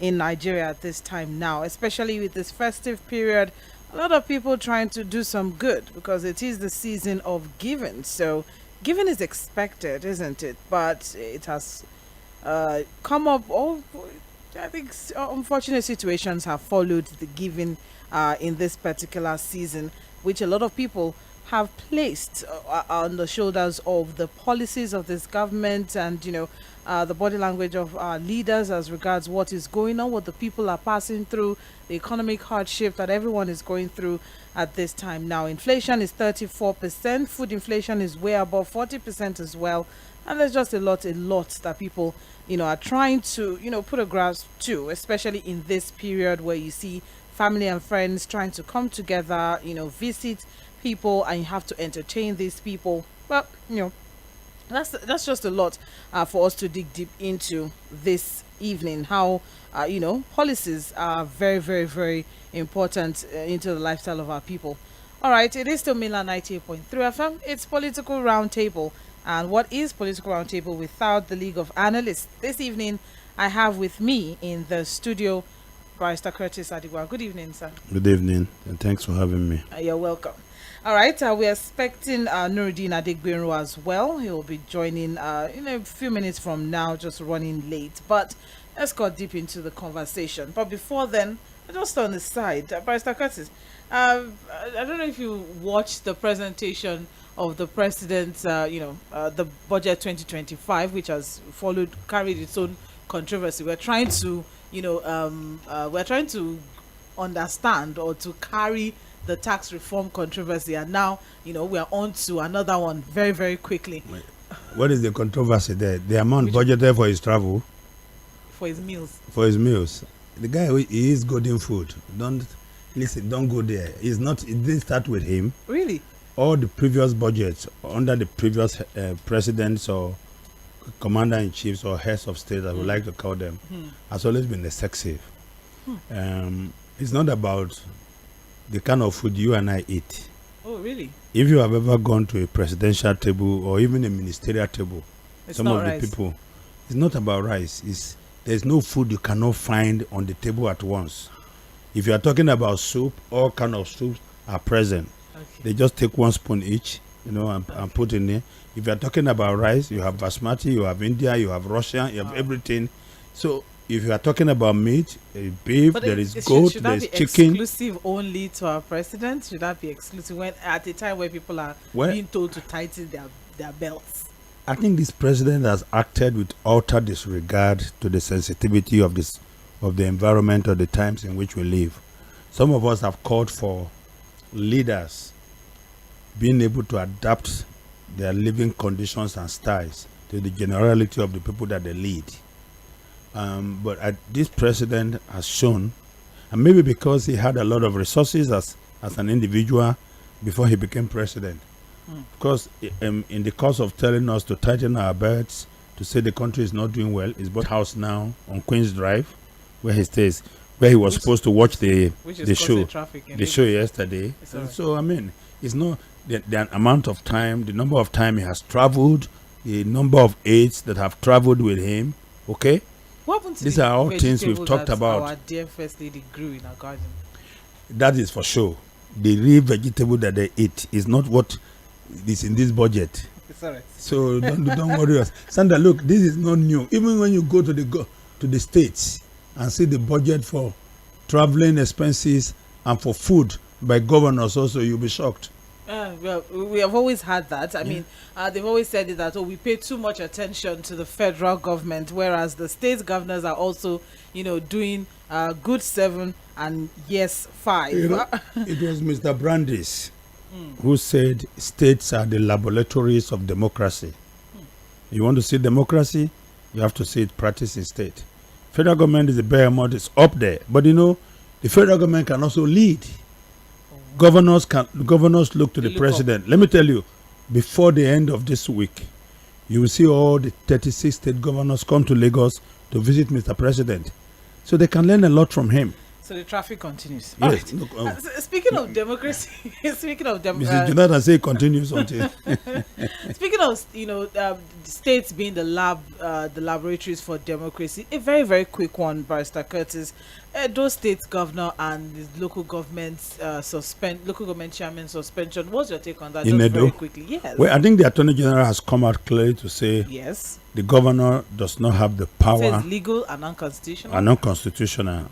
in Nigeria at this time now, especially with this festive period. A lot of people trying to do some good because it is the season of giving. So, giving is expected, isn't it? But it has come up. Oh, I think unfortunate situations have followed the giving in this particular season, which a lot of people have placed on the shoulders of the policies of this government and the body language of our leaders as regards what is going on, what the people are passing through, the economic hardship that everyone is going through at this time now. Inflation is 34%, food inflation is way above 40% as well, and there's just a lot that people are trying to put a grasp to, especially in this period where you see family and friends trying to come together, visit people, and you have to entertain these people. Well, that's just a lot for us to dig deep into this evening. How policies are very, very, very important into the lifestyle of our people. All right, it is still Milan 98.3 FM. It's Political Roundtable. And what is Political Roundtable without the League of Analysts? This evening, I have with me in the studio Barrister Curtis Adigwa. Good evening, sir. Good evening, and thanks for having me. You're welcome. All right, we're expecting Nuruddin Adegbero as well. He will be joining in a few minutes from now, just running late. But let's go deep into the conversation. But before then, just on the side, Barrister Curtis, I don't know if you watched the presentation of the president's, the budget 2025, which has carried its own controversy. We're trying to, understand or to carry the tax reform controversy, and now we are on to another one very, very quickly. What is the controversy there? The amount budgeted for his travel, for his meals. The guy, he is good in food. Don't go there. It didn't start with him. Really? All the previous budgets under the previous presidents or commander-in-chiefs or heads of state, I would like to call them, has always been excessive. It's not about the kind of food you and I eat. Oh, really? If you have ever gone to a presidential table or even a ministerial table, some of the people, it's not about rice. There's no food you cannot find on the table at once. If you are talking about soup, all kind of soups are present. Okay. They just take one spoon each, and put in there. If you are talking about rice, you have basmati, you have India, you have Russia, you have everything. So if you are talking about meat, beef, there is goat, there is chicken. Should that be exclusive only to our president? Should that be exclusive at a time where people are being told to tighten their belts? I think this president has acted with utter disregard to the sensitivity of the environment or the times in which we live. Some of us have called for leaders being able to adapt their living conditions and styles to the generality of the people that they lead. But this president has shown, and maybe because he had a lot of resources as an individual before he became president, because in the course of telling us to tighten our belts, to say the country is not doing well, he's bought a house now on Queen's Drive, where he stays, where he was supposed to watch the show yesterday. So I mean, it's not the amount of time, the number of time he has traveled, the number of aides that have traveled with him. Okay. These are all things we've talked about. Our dear first lady grew in our garden. That is for sure. The real vegetable that they eat is not what is in this budget. It's all right. So don't worry us. Sandra, look, this is not new. Even when you go to the states and see the budget for traveling expenses and for food by governors also, you'll be shocked. Well, we have always had that. I mean, they've always said that, we pay too much attention to the federal government, whereas the state governors are also, doing good 7 and yes 5. It was Mr. Brandis who said states are the laboratories of democracy. You want to see democracy, you have to see it practiced in state. Federal government is the behemoth, it's up there. But the federal government can also lead. Governors look to the president. Let me tell you, before the end of this week, you will see all the 36 state governors come to Lagos to visit Mr. President. So they can learn a lot from him. So the traffic continues. Yes. All right. Speaking of democracy, speaking of Mr. Jonathan say it continues until. Speaking of, the states being the laboratories for democracy, a very, very quick one, Barrister Curtis. Those states governor and the local government local government chairman suspension. What's your take on that? In Just Edo? very quickly. Yes. Well, I think the Attorney General has come out clearly to say yes. the governor does not have the power. It says legal and unconstitutional. And unconstitutional.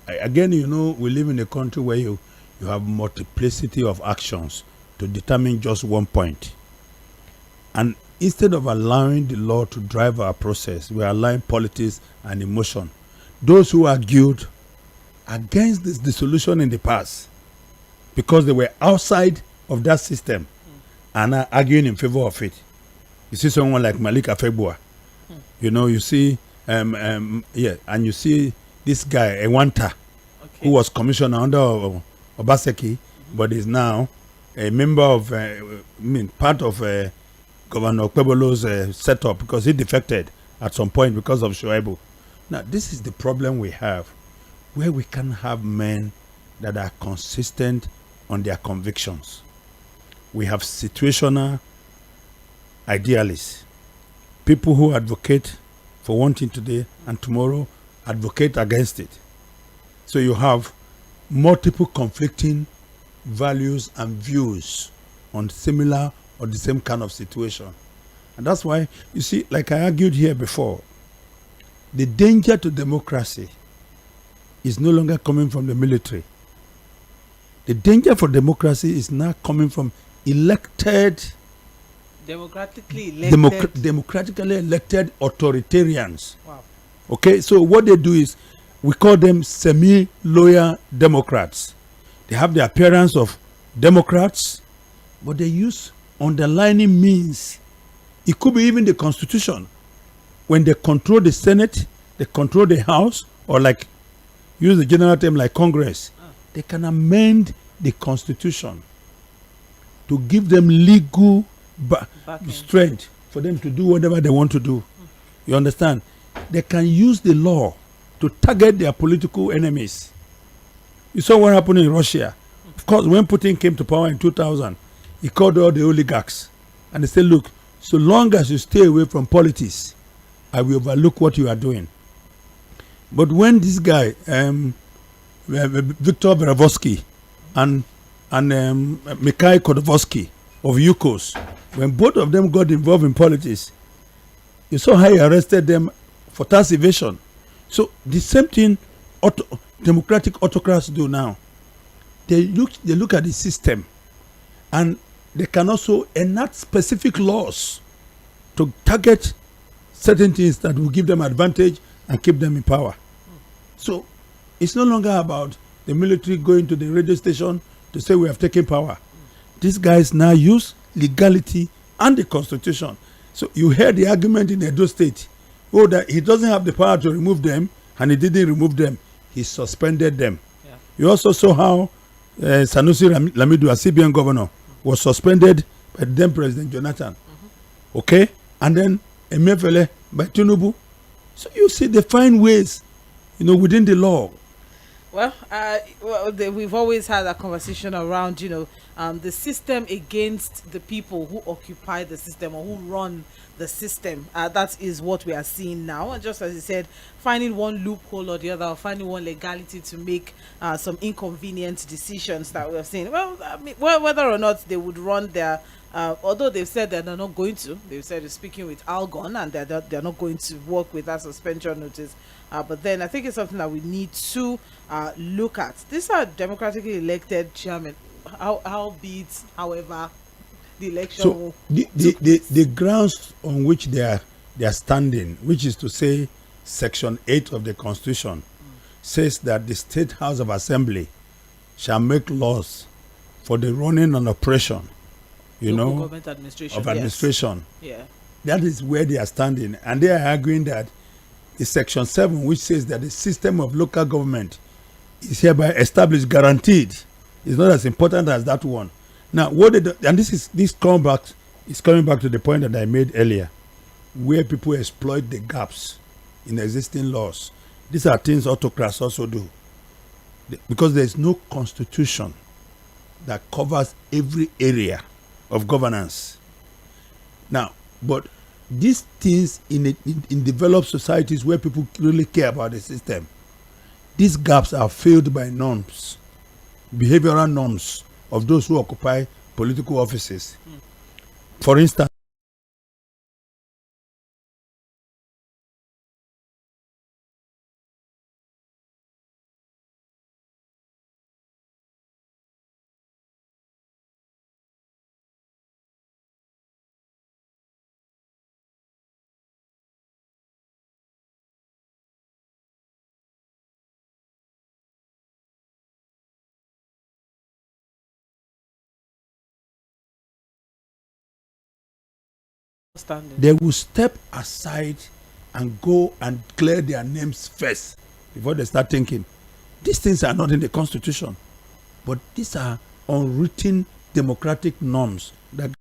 Again, we live in a country where you have multiplicity of actions to determine just one point. And instead of allowing the law to drive our process, we are allowing politics and emotion. Those who argued against this dissolution in the past, because they were outside of that system, and are arguing in favor of it. You see someone like Malik Afegbua. You see, and you see this guy, Ewanta, who was commissioner under Obaseki, but is now a member of, part of Governor Okpebolo's setup, because he defected at some point because of Shoaibu. Now, this is the problem we have, where we can have men that are consistent on their convictions. We have situational idealists, people who advocate for one thing today and tomorrow advocate against it. So you have multiple conflicting values and views on similar or the same kind of situation. And that's why, you see, like I argued here before, the danger to democracy is no longer coming from the military. The danger for democracy is now coming from democratically elected authoritarians. Wow. Okay, so what they do is, we call them semi-loyal Democrats. They have the appearance of Democrats, but they use underlining means. It could be even the Constitution. When they control the Senate, they control the House, or like, use the general term like Congress, they can amend the Constitution to give them legal strength for them to do whatever they want to do. You understand? They can use the law to target their political enemies. You saw what happened in Russia. Of course, when Putin came to power in 2000, he called all the oligarchs and he said, look, so long as you stay away from politics, I will overlook what you are doing. But when this guy, Viktor Berezovsky and Mikhail Khodorkovsky of Yukos, when both of them got involved in politics, you saw how he arrested them for tax evasion. So the same thing democratic autocrats do now. They look at the system, and they can also enact specific laws to target certain things that will give them advantage and keep them in power. So it's no longer about the military going to the radio station to say we have taken power. These guys now use legality and the Constitution. So you heard the argument in Edo State, that he doesn't have the power to remove them, and he didn't remove them. He suspended them. Yeah. You also saw how Sanusi Lamido, a CBN governor, was suspended by then President Jonathan. Okay? And then Emefiele by Tinubu. So you see, they find ways, within the law. Well, we've always had a conversation around, the system against the people who occupy the system or who run the system. That is what we are seeing now. And just as you said, finding one loophole or the other, or finding one legality to make some inconvenient decisions that we are seeing. Well, I mean, whether or not they would run their, although they've said that they're not going to, they've said they're speaking with Algon and they're not going to work with that suspension notice. But then I think it's something that we need to look at. These are democratically elected chairmen. However, the election. So the grounds on which they are standing, which is to say, Section 8 of the Constitution, says that the State House of Assembly shall make laws for the running and operation, government administration. Of administration. Yes. Yeah. That is where they are standing, and they are arguing that the Section 7, which says that the system of local government is hereby established, guaranteed, is not as important as that one. Now, this coming back to the point that I made earlier, where people exploit the gaps in existing laws. These are things autocrats also do. Because there is no constitution that covers every area of governance. Now, but these things in developed societies where people really care about the system, these gaps are filled by norms, behavioral norms of those who occupy political offices. For instance, they will step aside and go and clear their names first before they start thinking. These things are not in the constitution, but these are unwritten democratic norms that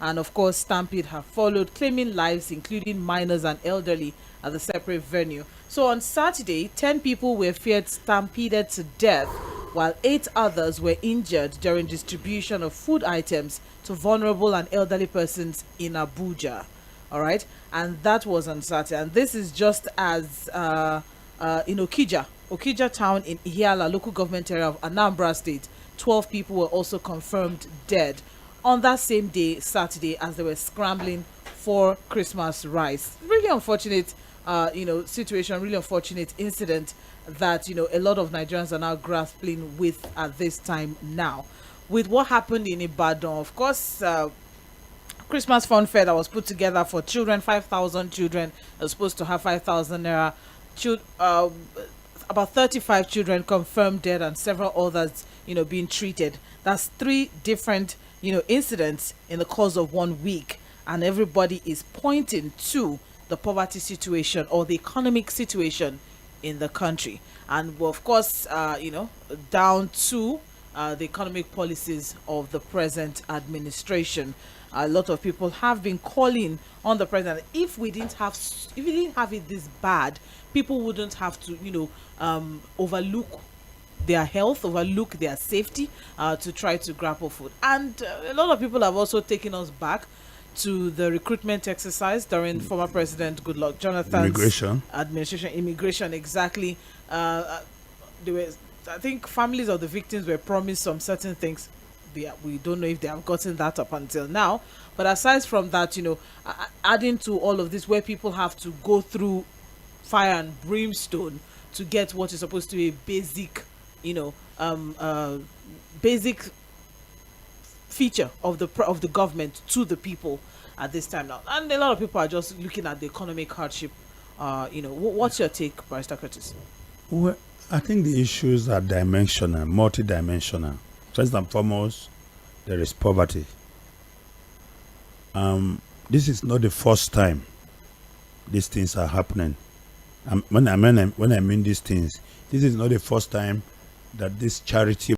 and of course stampede have followed, claiming lives including minors and elderly at the separate venue. So on Saturday, 10 people were feared stampeded to death while 8 others were injured during distribution of food items to vulnerable and elderly persons in Abuja. All right, and that was on Saturday, and this is just as in Okija town in Ihiala local government area of Anambra State, 12 people were also confirmed dead on that same day, Saturday, as they were scrambling for Christmas rice. Really unfortunate, situation, really unfortunate incident that, a lot of Nigerians are now grappling with at this time now. With what happened in Ibadan, of course, Christmas fun fair that was put together for children, 5,000 children are supposed to have 5,000 naira. About 35 children confirmed dead and several others, being treated. That's 3 different, incidents in the course of 1 week, and everybody is pointing to the poverty situation or the economic situation in the country, and of course, down to the economic policies of the present administration. A lot of people have been calling on the president. If we didn't have it this bad, people wouldn't have to, overlook their health, overlook their safety, to try to grapple food. And a lot of people have also taken us back to the recruitment exercise during former President Goodluck Jonathan's administration. Immigration, exactly. There was, I think, families of the victims were promised some certain things. We don't know if they have gotten that up until now. But aside from that, adding to all of this, where people have to go through fire and brimstone to get what is supposed to be a basic, basic feature of the government to the people at this time now. And a lot of people are just looking at the economic hardship. What's your take, Barrister Curtis? Well, I think the issues are dimensional, multidimensional. First and foremost, there is poverty. This is not the first time these things are happening. When I mean these things, this is not the first time that this charity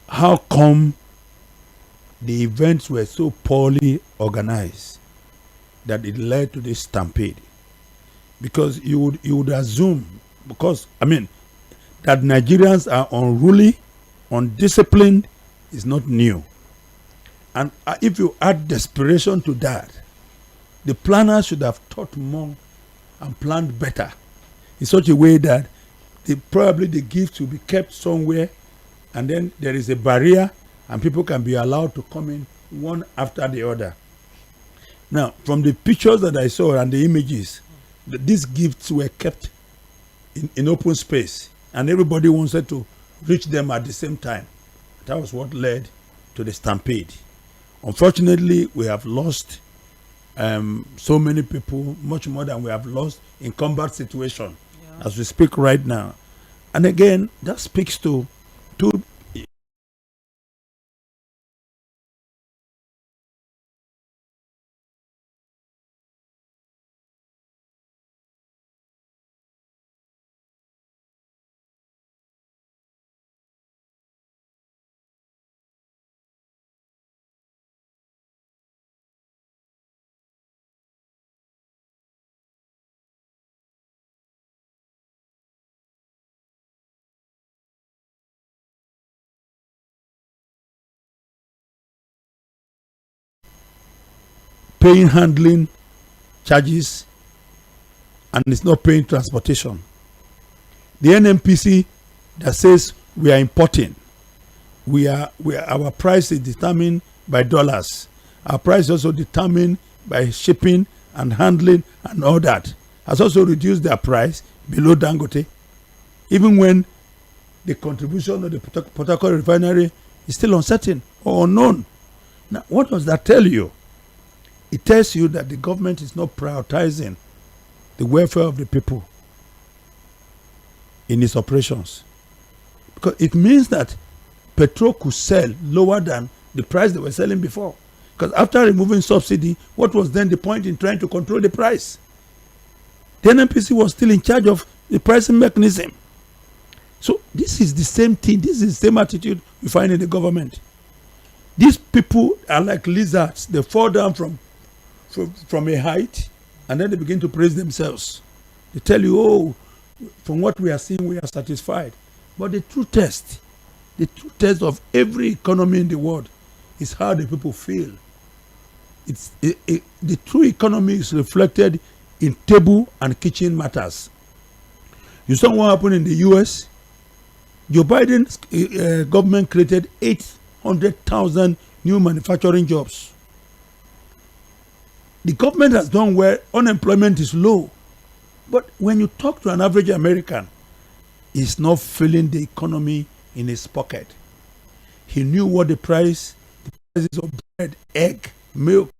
how come the events were so poorly organized that it led to this stampede? Because you would assume, because that Nigerians are unruly, undisciplined is not new. And if you add desperation to that, the planners should have thought more and planned better in such a way that probably the gifts will be kept somewhere, and then there is a barrier and people can be allowed to come in one after the other. Now, from the pictures that I saw and the images, these gifts were kept in open space and everybody wanted to reach them at the same time. That was what led to the stampede. Unfortunately, we have lost so many people, much more than we have lost in combat situation as we speak right now. And again, that speaks to paying handling charges and it's not paying transportation. The NMPC that says we are importing, our price is determined by dollars. Our price is also determined by shipping and handling and all that, has also reduced their price below Dangote, even when the contribution of the Port Harcourt refinery is still uncertain or unknown. Now, what does that tell you? It tells you that the government is not prioritizing the welfare of the people in its operations. Because it means that petrol could sell lower than the price they were selling before. Because after removing subsidy, what was then the point in trying to control the price? The NNPC was still in charge of the pricing mechanism. So this is the same thing. This is the same attitude we find in the government. These people are like lizards. They fall down from a height and then they begin to praise themselves. They tell you, oh, from what we are seeing, we are satisfied. But the true test of every economy in the world is how the people feel. The true economy is reflected in table and kitchen matters. You saw what happened in the US. Joe Biden's government created 800,000 new manufacturing jobs. The government has done well. Unemployment is low. But when you talk to an average American, he's not feeling the economy in his pocket. He knew what the prices of bread, egg, milk,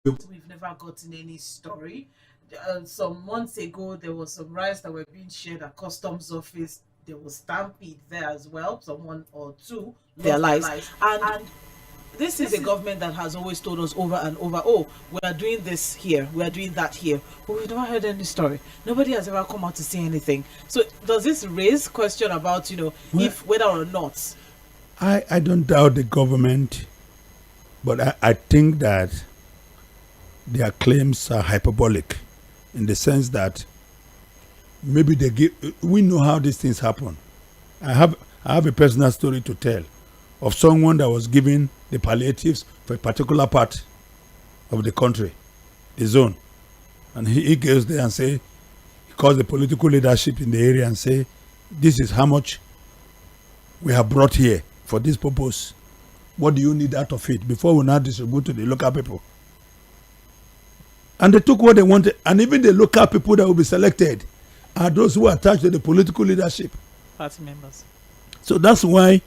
We've never gotten any story. Some months ago, there was some rice that were being shared at customs office. There was stampede there as well. Someone or two lost their lives. And this is a government that has always told us over and over, oh, we are doing this here, we are doing that here. But we've never heard any story. Nobody has ever come out to say anything. So does this raise question about, if whether or not? I don't doubt the government, but I think that their claims are hyperbolic in the sense that maybe we know how these things happen. I have a personal story to tell of someone that was given the palliatives for a particular part of the country, the zone. And he goes there and he calls the political leadership in the area and say, this is how much we have brought here for this purpose. What do you need out of it before we now distribute to the local people? And they took what they wanted, and even the local people that will be selected are those who are attached to the political leadership. Party members. So that's why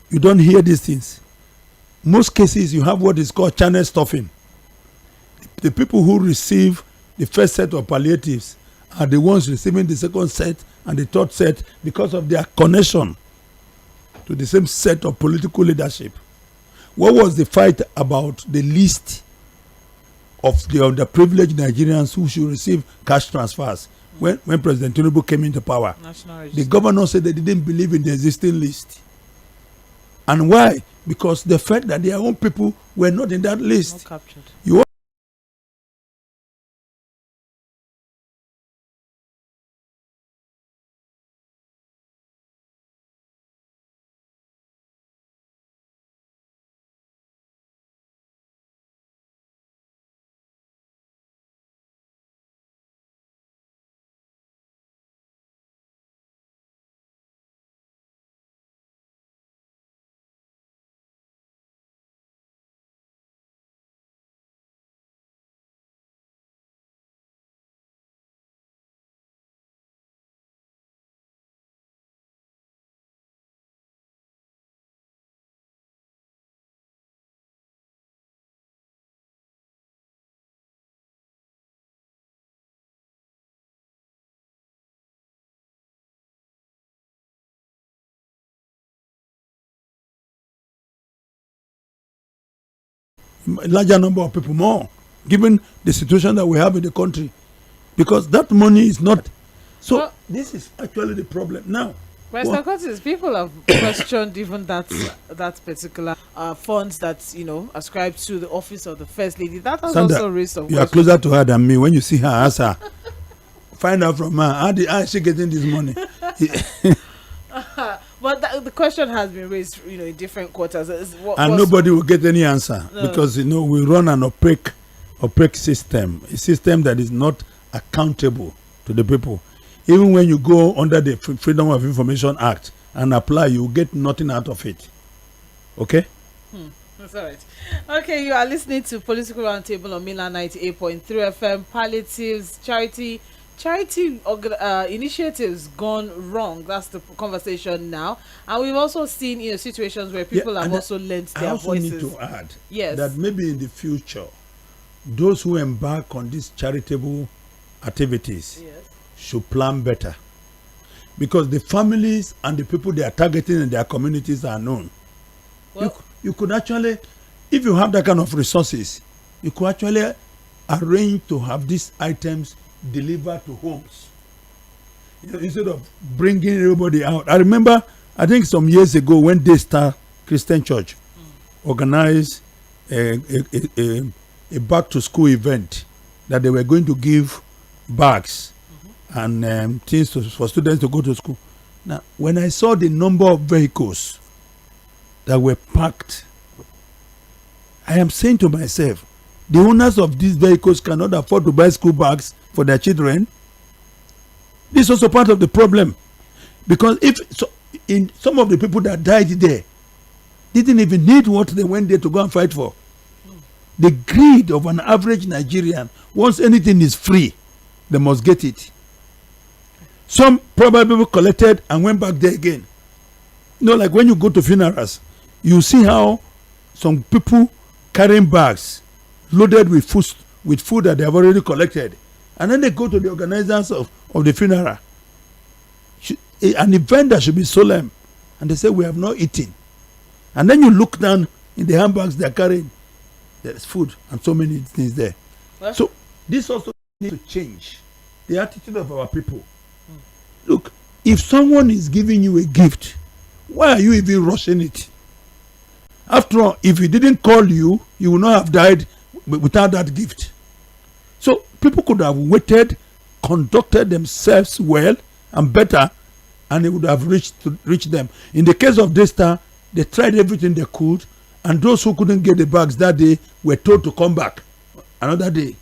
you don't hear these things. Most cases, you have what is called channel stuffing. The people who receive the first set of palliatives are the ones receiving the second set and the third set because of their connection to the same set of political leadership. What was the fight about the list of the underprivileged Nigerians who should receive cash transfers when President Tinubu came into power? The governor said they didn't believe in the existing list. And why? Because the fact that their own people were not in that list. Not captured. Larger number of people, more, given the situation that we have in the country, because that money is not. So well, this is actually the problem now. Mr. Curtis, people have questioned even that particular funds that ascribed to the office of the first lady. That has Sandra, also raised some. You are closer to her than me. When you see her, ask her. Find out from her. How is she getting this money? But the question has been raised, in different quarters. And nobody will get any answer because we run an opaque system, a system that is not accountable to the people. Even when you go under the Freedom of Information Act and apply, you will get nothing out of it. Okay? That's all right. Okay, you are listening to Political Roundtable on Milan 98.3 FM. Palliatives, charity initiatives gone wrong. That's the conversation now. And we've also seen situations where people have also lent their voices. I also need to add that maybe in the future, those who embark on these charitable activities should plan better, because the families and the people they are targeting in their communities are known. Well, you could actually, if you have that kind of resources, you could actually arrange to have these items delivered to homes, instead of bringing everybody out. I remember, I think some years ago, when Daystar Christian Church organized a back to school event, that they were going to give bags and things for students to go to school. Now, when I saw the number of vehicles that were packed, I am saying to myself, the owners of these vehicles cannot afford to buy school bags for their children. This is also part of the problem, because in some of the people that died there didn't even need what they went there to go and fight for. The greed of an average Nigerian, once anything is free, they must get it. Some probably collected and went back there again. Like when you go to funerals, you see how some people carrying bags loaded with food that they have already collected. And then they go to the organizers of the funeral. An event that should be solemn. And they say, we have not eaten. And then you look down in the handbags they're carrying. There's food and so many things there. Well, so this also needs to change the attitude of our people. Look, if someone is giving you a gift, why are you even rushing it? After all, if he didn't call you, you would not have died without that gift. So people could have waited, conducted themselves well and better, and it would have reached them. In the case of Daystar, they tried everything they could, and those who couldn't get the bags that day were told to come back another day.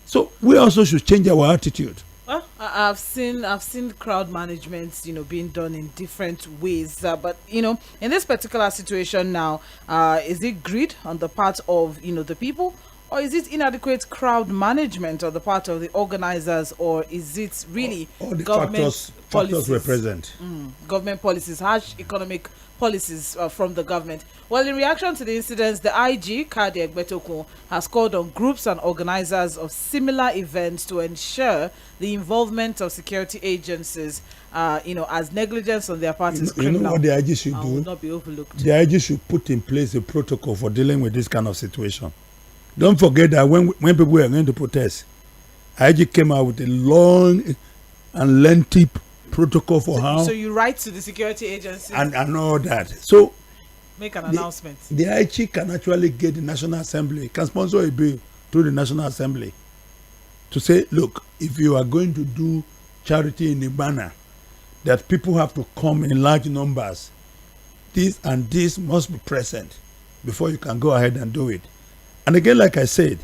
So we also should change our attitude. Well, I've seen crowd management, being done in different ways. But in this particular situation now, is it greed on the part of the people, or is it inadequate crowd management on the part of the organizers, or is it really all the government factors were present? Government policies, harsh economic policies from the government. Well, in reaction to the incidents, the IG, Tɣᴇ Sᴏᴜ, has called on groups and organizers of similar events to ensure the involvement of security agencies, as negligence on their part is criminal. You know what the IG should do? Will not be overlooked. The IG should put in place a protocol for dealing with this kind of situation. Don't forget that when people were going to protest, IG came out with a long and lengthy protocol for how. So you write to the security agency and all that. So make an announcement. The IG can actually get the National Assembly, can sponsor a bill to the National Assembly to say, look, if you are going to do charity in a manner that people have to come in large numbers, this and this must be present before you can go ahead and do it. And again, like I said,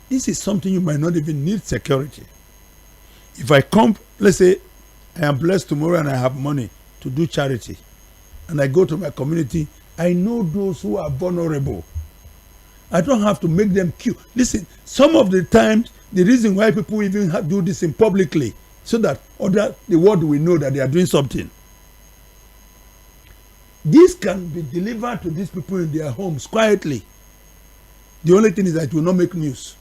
this is something you might not even need security. If I come, let's say I am blessed tomorrow and I have money to do charity, and I go to my community, I know those who are vulnerable. I don't have to make them queue. Listen, some of the times, the reason why people even do this in publicly, so that the world will know that they are doing something. This can be delivered to these people in their homes quietly. The only thing is that it will not make news.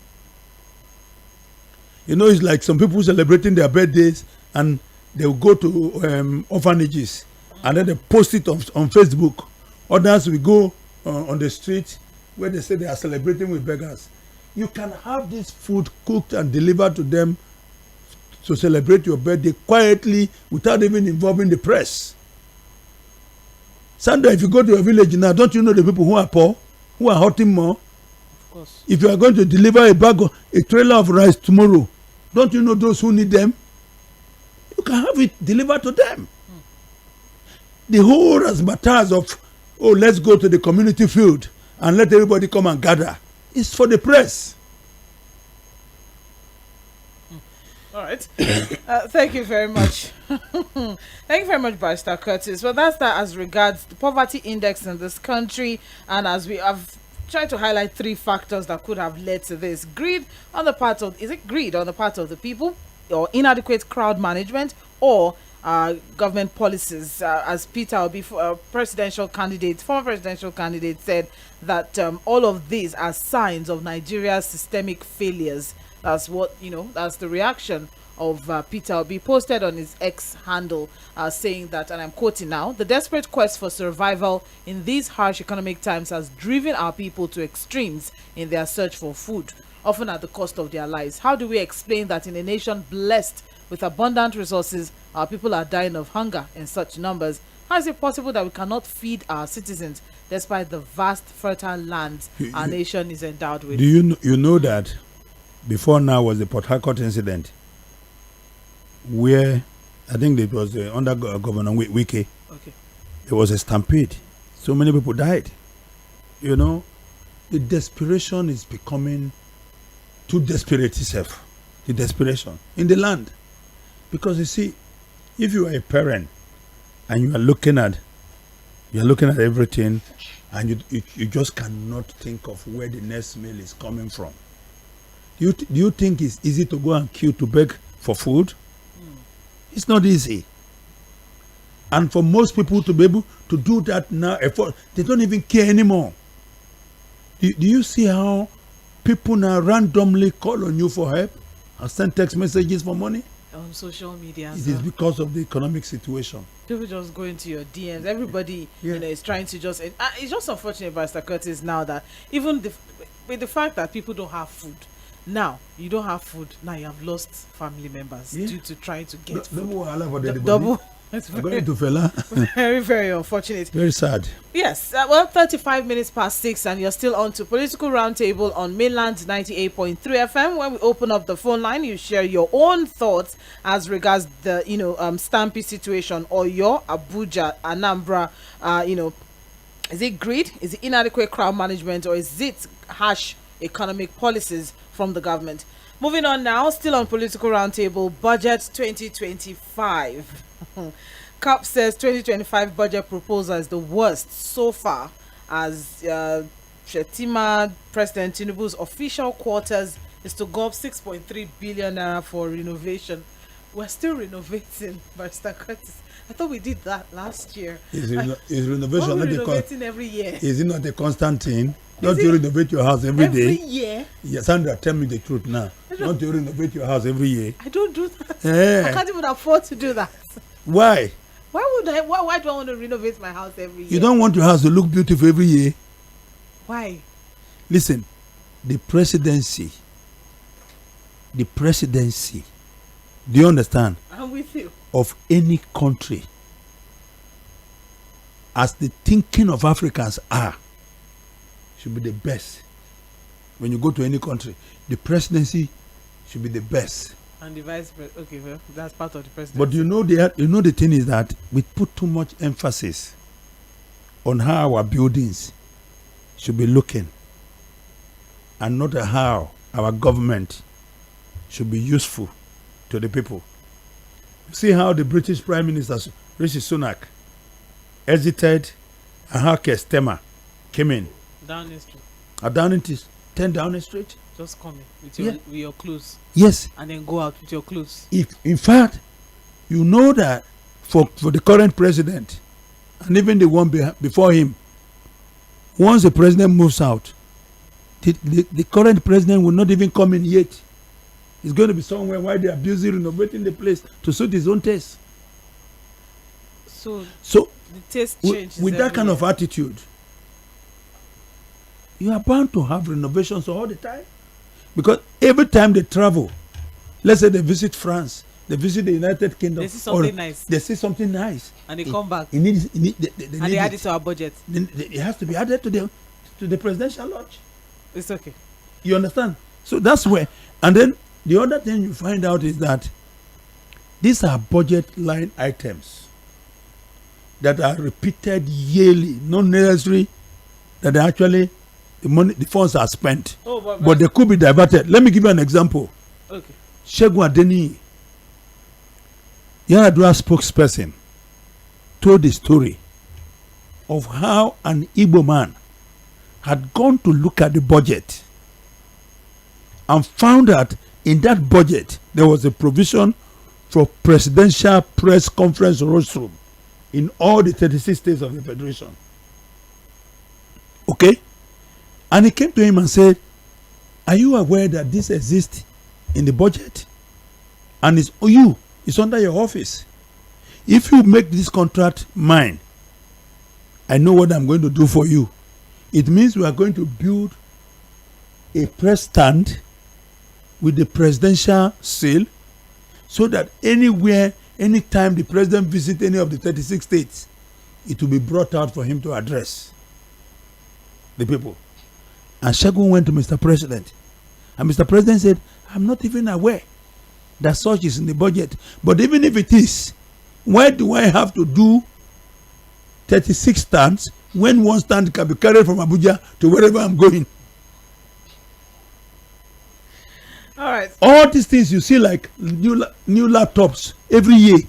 It's like some people celebrating their birthdays and they will go to orphanages and then they post it on Facebook. Others will go on the street where they say they are celebrating with beggars. You can have this food cooked and delivered to them to celebrate your birthday quietly without even involving the press. Sandra, if you go to your village now, don't you know the people who are poor, who are hurting more? Of course. If you are going to deliver a trailer of rice tomorrow, don't you know those who need them? You can have it delivered to them. The whole razzmatazz of, let's go to the community field and let everybody come and gather, is for the press. All right. Thank you very much. Thank you very much, Barrister Curtis. Well, that's that as regards the poverty index in this country, and as we have tried to highlight three factors that could have led to this. Greed on the part of the people, or inadequate crowd management, or government policies? As Peter Obi, former presidential candidate, said that all of these are signs of Nigeria's systemic failures. That's that's the reaction of Peter Obi, posted on his X handle, saying that, and I'm quoting now, "The desperate quest for survival in these harsh economic times has driven our people to extremes in their search for food, often at the cost of their lives. How do we explain that in a nation blessed with abundant resources, our people are dying of hunger in such numbers? How is it possible that we cannot feed our citizens despite the vast fertile lands our nation is endowed with?" Do you know that before now was the Port Harcourt incident, where I think it was under Governor Wike. Okay. There was a stampede. So many people died. The desperation is becoming too desperate itself. The desperation in the land. Because you see, if you are a parent and you are looking at everything, and you just cannot think of where the next meal is coming from. Do you think it's easy to go and queue to beg for food? It's not easy. And for most people to be able to do that now, they don't even care anymore. Do you see how people now randomly call on you for help and send text messages for money? On social media. It is because of the economic situation. People just go into your DMs. Everybody, is trying to just. It's just unfortunate, Pastor Curtis, now that even with the fact that people don't have food. Now you don't have food. Now you have lost family members due to trying to get food. Double. It's very, very, very unfortunate. Very sad. Yes. 35 minutes past 6, and you're still on to Political Roundtable on Mainland 98.3 FM. When we open up the phone line, you share your own thoughts as regards the Stampy situation, or your Abuja, Anambra. Is it greed? Is it inadequate crowd management, or is it harsh economic policies from the government? Moving on now, still on Political Roundtable, Budget 2025. CAP says 2025 budget proposal is the worst so far, as Shetima, President Tinubu's official quarters is to go up 6.3 billion naira for renovation. We're still renovating, Mr. Curtis. I thought we did that last year. Is renovation not renovating every year? Is it not a constant thing? Don't you renovate your house every day? Every year? Yes, Sandra, tell me the truth now. Don't you renovate your house every year? I don't do that. I can't even afford to do that. Why? Why do I want to renovate my house every year? You don't want your house to look beautiful every year? Why? Listen, the presidency, do you understand? I'm with you. Of any country, as the thinking of Africans are, should be the best. When you go to any country, the presidency should be the best. And the vice president, okay, well, that's part of the presidency. But the thing is that we put too much emphasis on how our buildings should be looking, and not how our government should be useful to the people. See how the British Prime Minister Rishi Sunak hesitated, and how Keir Starmer came in. Downing Street. Downing Street. 10 Downing Street. Just come in with your clothes. Yes. And then go out with your clothes. If in fact, you know that for the current president, and even the one before him, once the president moves out, the current president will not even come in yet. He's going to be somewhere while they're busy renovating the place to suit his own taste. So the taste changes with that kind of attitude, you are bound to have renovations all the time. Because every time they travel, let's say they visit France, they visit the United Kingdom, they see something nice. They see something nice, and they come back. They add it to our budget. It has to be added to the presidential lodge. It's okay. You understand? So that's where. And then the other thing you find out is that these are budget line items that are repeated yearly, not necessarily that actually the funds are spent, but they could be diverted. Let me give you an example. Okay. Segun Adeniyi, Yar'Adua spokesperson, told the story of how an Igbo man had gone to look at the budget and found that in that budget there was a provision for presidential press conference room in all the 36 states of the federation. Okay? And he came to him and said, are you aware that this exists in the budget? And it's under your office. If you make this contract mine, I know what I'm going to do for you. It means we are going to build a press stand with the presidential seal, so that anywhere, anytime the president visits any of the 36 states, it will be brought out for him to address the people. And Segun went to Mr. President, and Mr. President said, I'm not even aware that such is in the budget. But even if it is, why do I have to do 36 stands when one stand can be carried from Abuja to wherever I'm going? All right. All these things you see, like new laptops every year.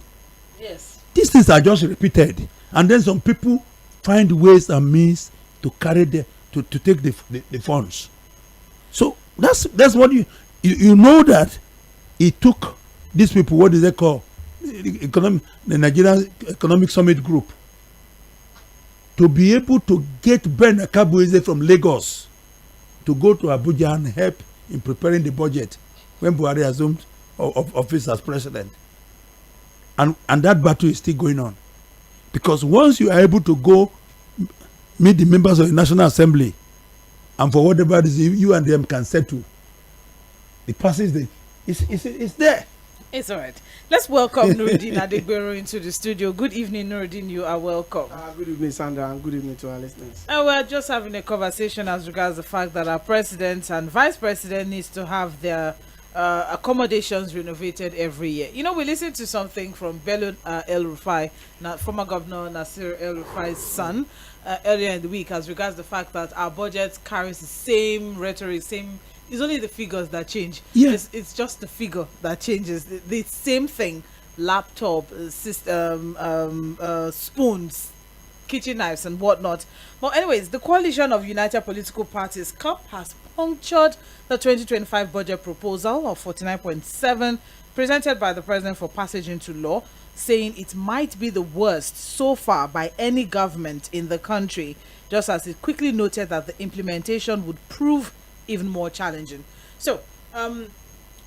Yes. These things are just repeated, and then some people find ways and means to carry to take the funds. So that's what you know, that it took these people, what do they call the Nigerian Economic Summit Group, to be able to get Ben Akabueze from Lagos to go to Abuja and help in preparing the budget when Buhari assumed of office as president. And that battle is still going on. Because once you are able to go meet the members of the National Assembly, and for whatever reason you and them can settle, the passage it's there. It's all right. Let's welcome Nuruddin Adegbero into the studio. Good evening, Nuruddin. You are welcome. Good evening, Sandra, and good evening to our listeners. And we're just having a conversation as regards the fact that our president and vice president needs to have their accommodations renovated every year. You know, we listened to something from Bello El-Rufai, former Governor Nasir El-Rufai's son, earlier in the week as regards the fact that our budget carries the same rhetoric, it's only the figures that change. Yes. It's just the figure that changes. The same thing, laptop, system, spoons, kitchen knives and whatnot. But anyways, the coalition of United Political Parties, CUP, has punctured the 2025 budget proposal of 49.7 presented by the president for passage into law, saying it might be the worst so far by any government in the country, just as it quickly noted that the implementation would prove even more challenging. So,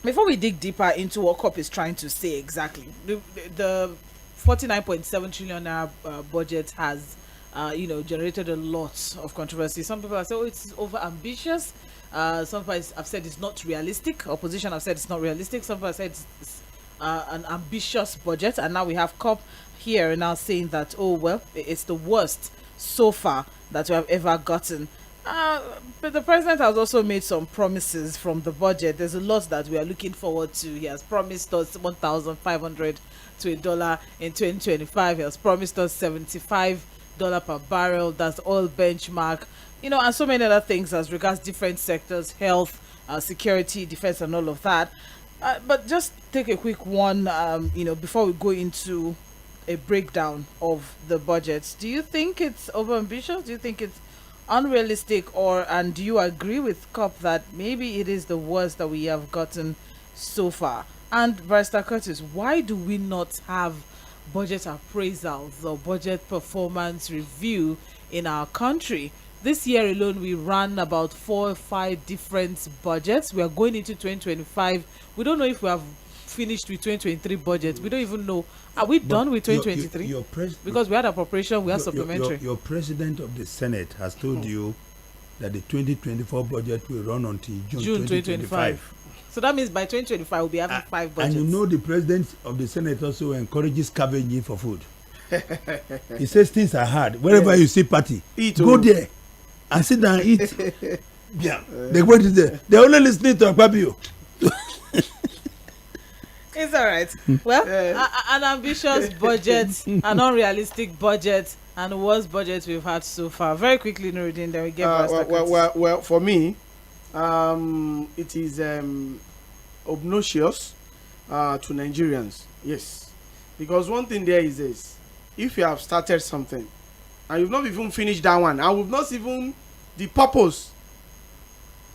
before we dig deeper into what CUP is trying to say exactly, the 49.7 trillion naira budget has, generated a lot of controversy. Some people have said, it's over ambitious. Some people have said it's not realistic. Opposition have said it's not realistic. Some people have said it's an ambitious budget. And now we have CUP here now saying that, it's the worst so far that we have ever gotten. But the president has also made some promises from the budget. There's a lot that we are looking forward to. He has promised us 1,500 to $1 in 2025. He has promised us $75 per barrel. That's oil benchmark. And so many other things as regards different sectors, health, security, defense, and all of that. But just take a quick one, before we go into a breakdown of the budget. Do you think it's overambitious? Do you think it's unrealistic, and do you agree with CUP that maybe it is the worst that we have gotten so far? And Barrister Curtis, why do we not have budget appraisals or budget performance review in our country? This year alone, we ran about 4 or 5 different budgets. We are going into 2025. We don't know if we have finished with 2023 budget. We don't even know. Are we done with 2023? Because we had appropriation, we had supplementary. Your president of the Senate has told you that the 2024 budget will run until June 2025. So that means by 2025 we'll be having 5 budgets. And the president of the Senate also encourages scavenging for food. He says things are hard. Wherever you see party, go there and sit down and eat. Yeah, they went there. They're only listening to Akpabio. It's all right. Well, an ambitious budget, an unrealistic budget, and the worst budget we've had so far. Very quickly, Nuruddin, then we get well, for me, it is obnoxious to Nigerians. Yes, because one thing there is this: if you have started something and you've not even finished that one, and we've not even the purpose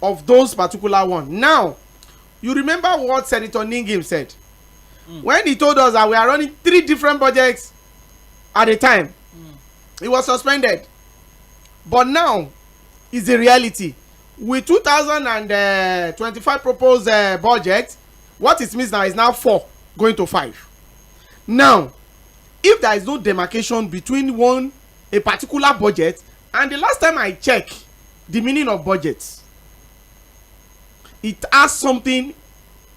of those particular one. Now, you remember what Senator Ningim said when he told us that we are running 3 different budgets at a time. He was suspended, but now it's a reality. With 2025 proposed budget, what it means now is now 4 going to 5. Now, if there is no demarcation between a particular budget, and the last time I checked the meaning of budgets, it has something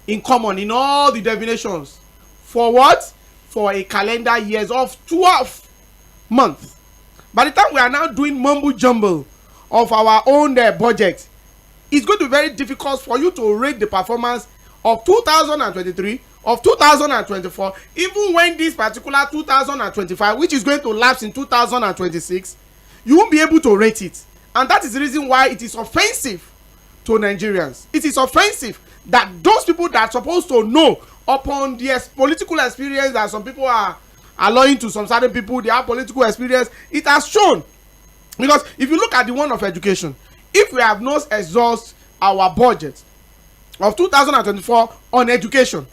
in common in all the definitions. For what? For a calendar years of 12 months. By the time we are now doing mumble jumble of our own budget, it's going to be very difficult for you to rate the performance of 2023, of 2024, even when this particular 2025, which is going to lapse in 2026, you won't be able to rate it. And that is the reason why it is offensive to Nigerians. It is offensive that those people that are supposed to know upon the political experience that some people are allowing to some certain people, they have political experience, it has shown. Because if you look at the one of education, if we have not exhausted our budget of 2024 on education,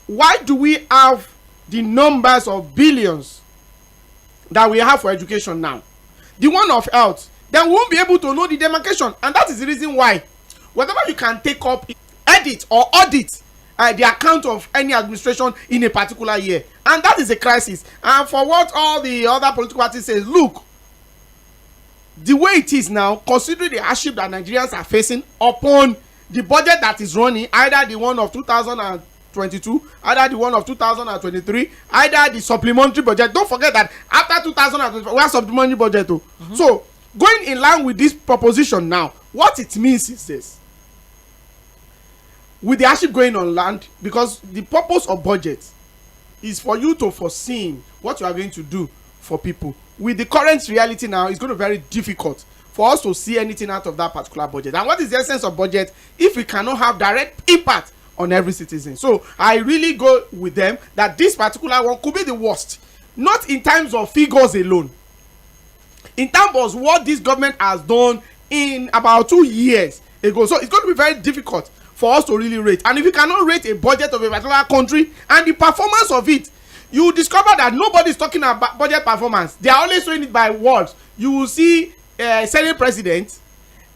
why do we have the numbers of billions that we have for education now? The one of health then we won't be able to know the demarcation. And that is the reason why whatever you can take up, edit or audit the account of any administration in a particular year, and that is a crisis. And for what all the other political parties say, look, the way it is now, considering the hardship that Nigerians are facing upon the budget that is running, either the one of 2022, either the one of 2023, either the supplementary budget. Don't forget that after 2024 we have supplementary budget too. So going in line with this proposition now, what it means is this: with the hardship going on land, because the purpose of budget is for you to foresee what you are going to do for people. With the current reality now, it's going to be very difficult for us to see anything out of that particular budget. And what is the essence of budget if we cannot have direct impact on every citizen? So I really go with them that this particular one could be the worst, not in terms of figures alone, in terms of what this government has done in about 2 years ago. So it's going to be very difficult for us to really rate. And if you cannot rate a budget of a particular country and the performance of it, you discover that nobody is talking about budget performance. They are only showing it by words. You will see Senate president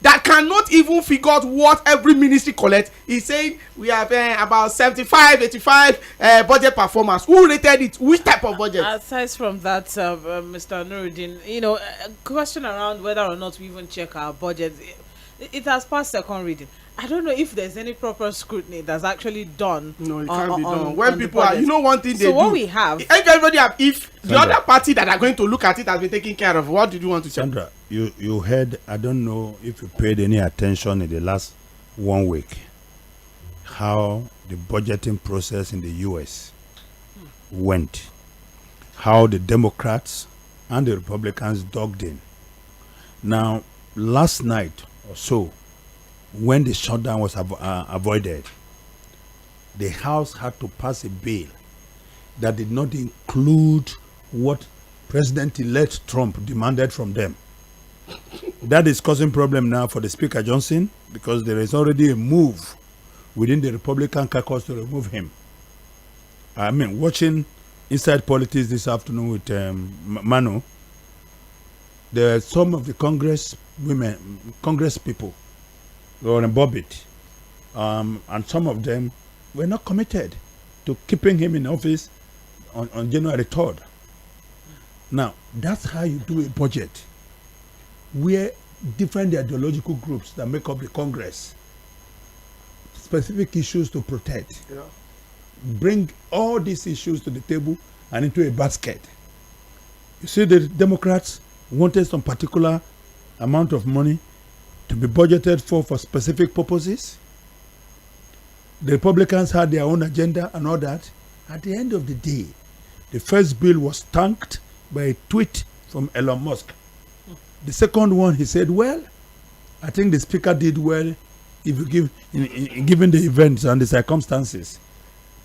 that cannot even figure out what every ministry collects. He's saying we have about 75, 85 budget performance. Who rated it? Which type of budget? Aside from that, Mr. Nuruddin, a question around whether or not we even check our budget. It has passed second reading. I don't know if there's any proper scrutiny that's actually done. No, it can't be done. When people are, one thing they do. So what we have, if everybody have, if the other party that are going to look at it has been taken care of, what did you want to say? Sandra, you heard, I don't know if you paid any attention in the last 1 week, how the budgeting process in the US went, how the Democrats and the Republicans dug in. Now, last night or so, when the shutdown was avoided, the House had to pass a bill that did not include what President-elect Trump demanded from them. That is causing problem now for the Speaker Johnson, because there is already a move within the Republican caucus to remove him. I mean, watching Inside Politics this afternoon with Manu, there are some of the Congress people were above it, and some of them were not committed to keeping him in office on January 3rd. Now, that's how you do a budget, where different ideological groups that make up the Congress, specific issues to protect, bring all these issues to the table and into a basket. You see, the Democrats wanted some particular amount of money to be budgeted for specific purposes. The Republicans had their own agenda and all that. At the end of the day, the first bill was tanked by a tweet from Elon Musk. The second one, he said, well, I think the speaker did well if you given the events and the circumstances.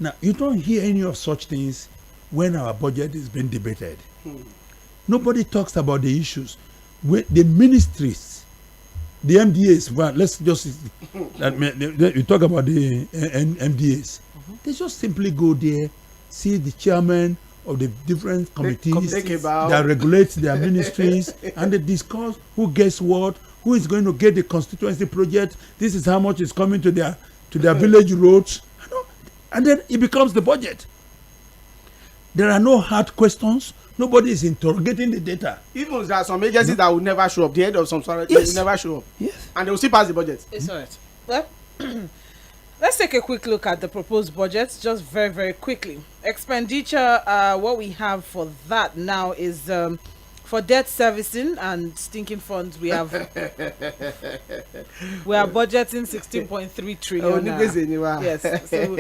Now, you don't hear any of such things when our budget is being debated. Nobody talks about the issues. The ministries, the MDAs, well, let's just, you talk about the MDAs. They just simply go there, see the chairman of the different committees that regulate their ministries, and they discuss who gets what, who is going to get the constituency project, this is how much is coming to their village roads, and then it becomes the budget. There are no hard questions. Nobody is interrogating the data. Even there are some agencies that will never show up. The head of some sort, yes, will never show up. Yes. And they will still pass the budget. It's all right. Well, let's take a quick look at the proposed budget, just very, very quickly. Expenditure, what we have for that now is for debt servicing and stinking funds. We have we are budgeting 16.3 trillion. Yes, so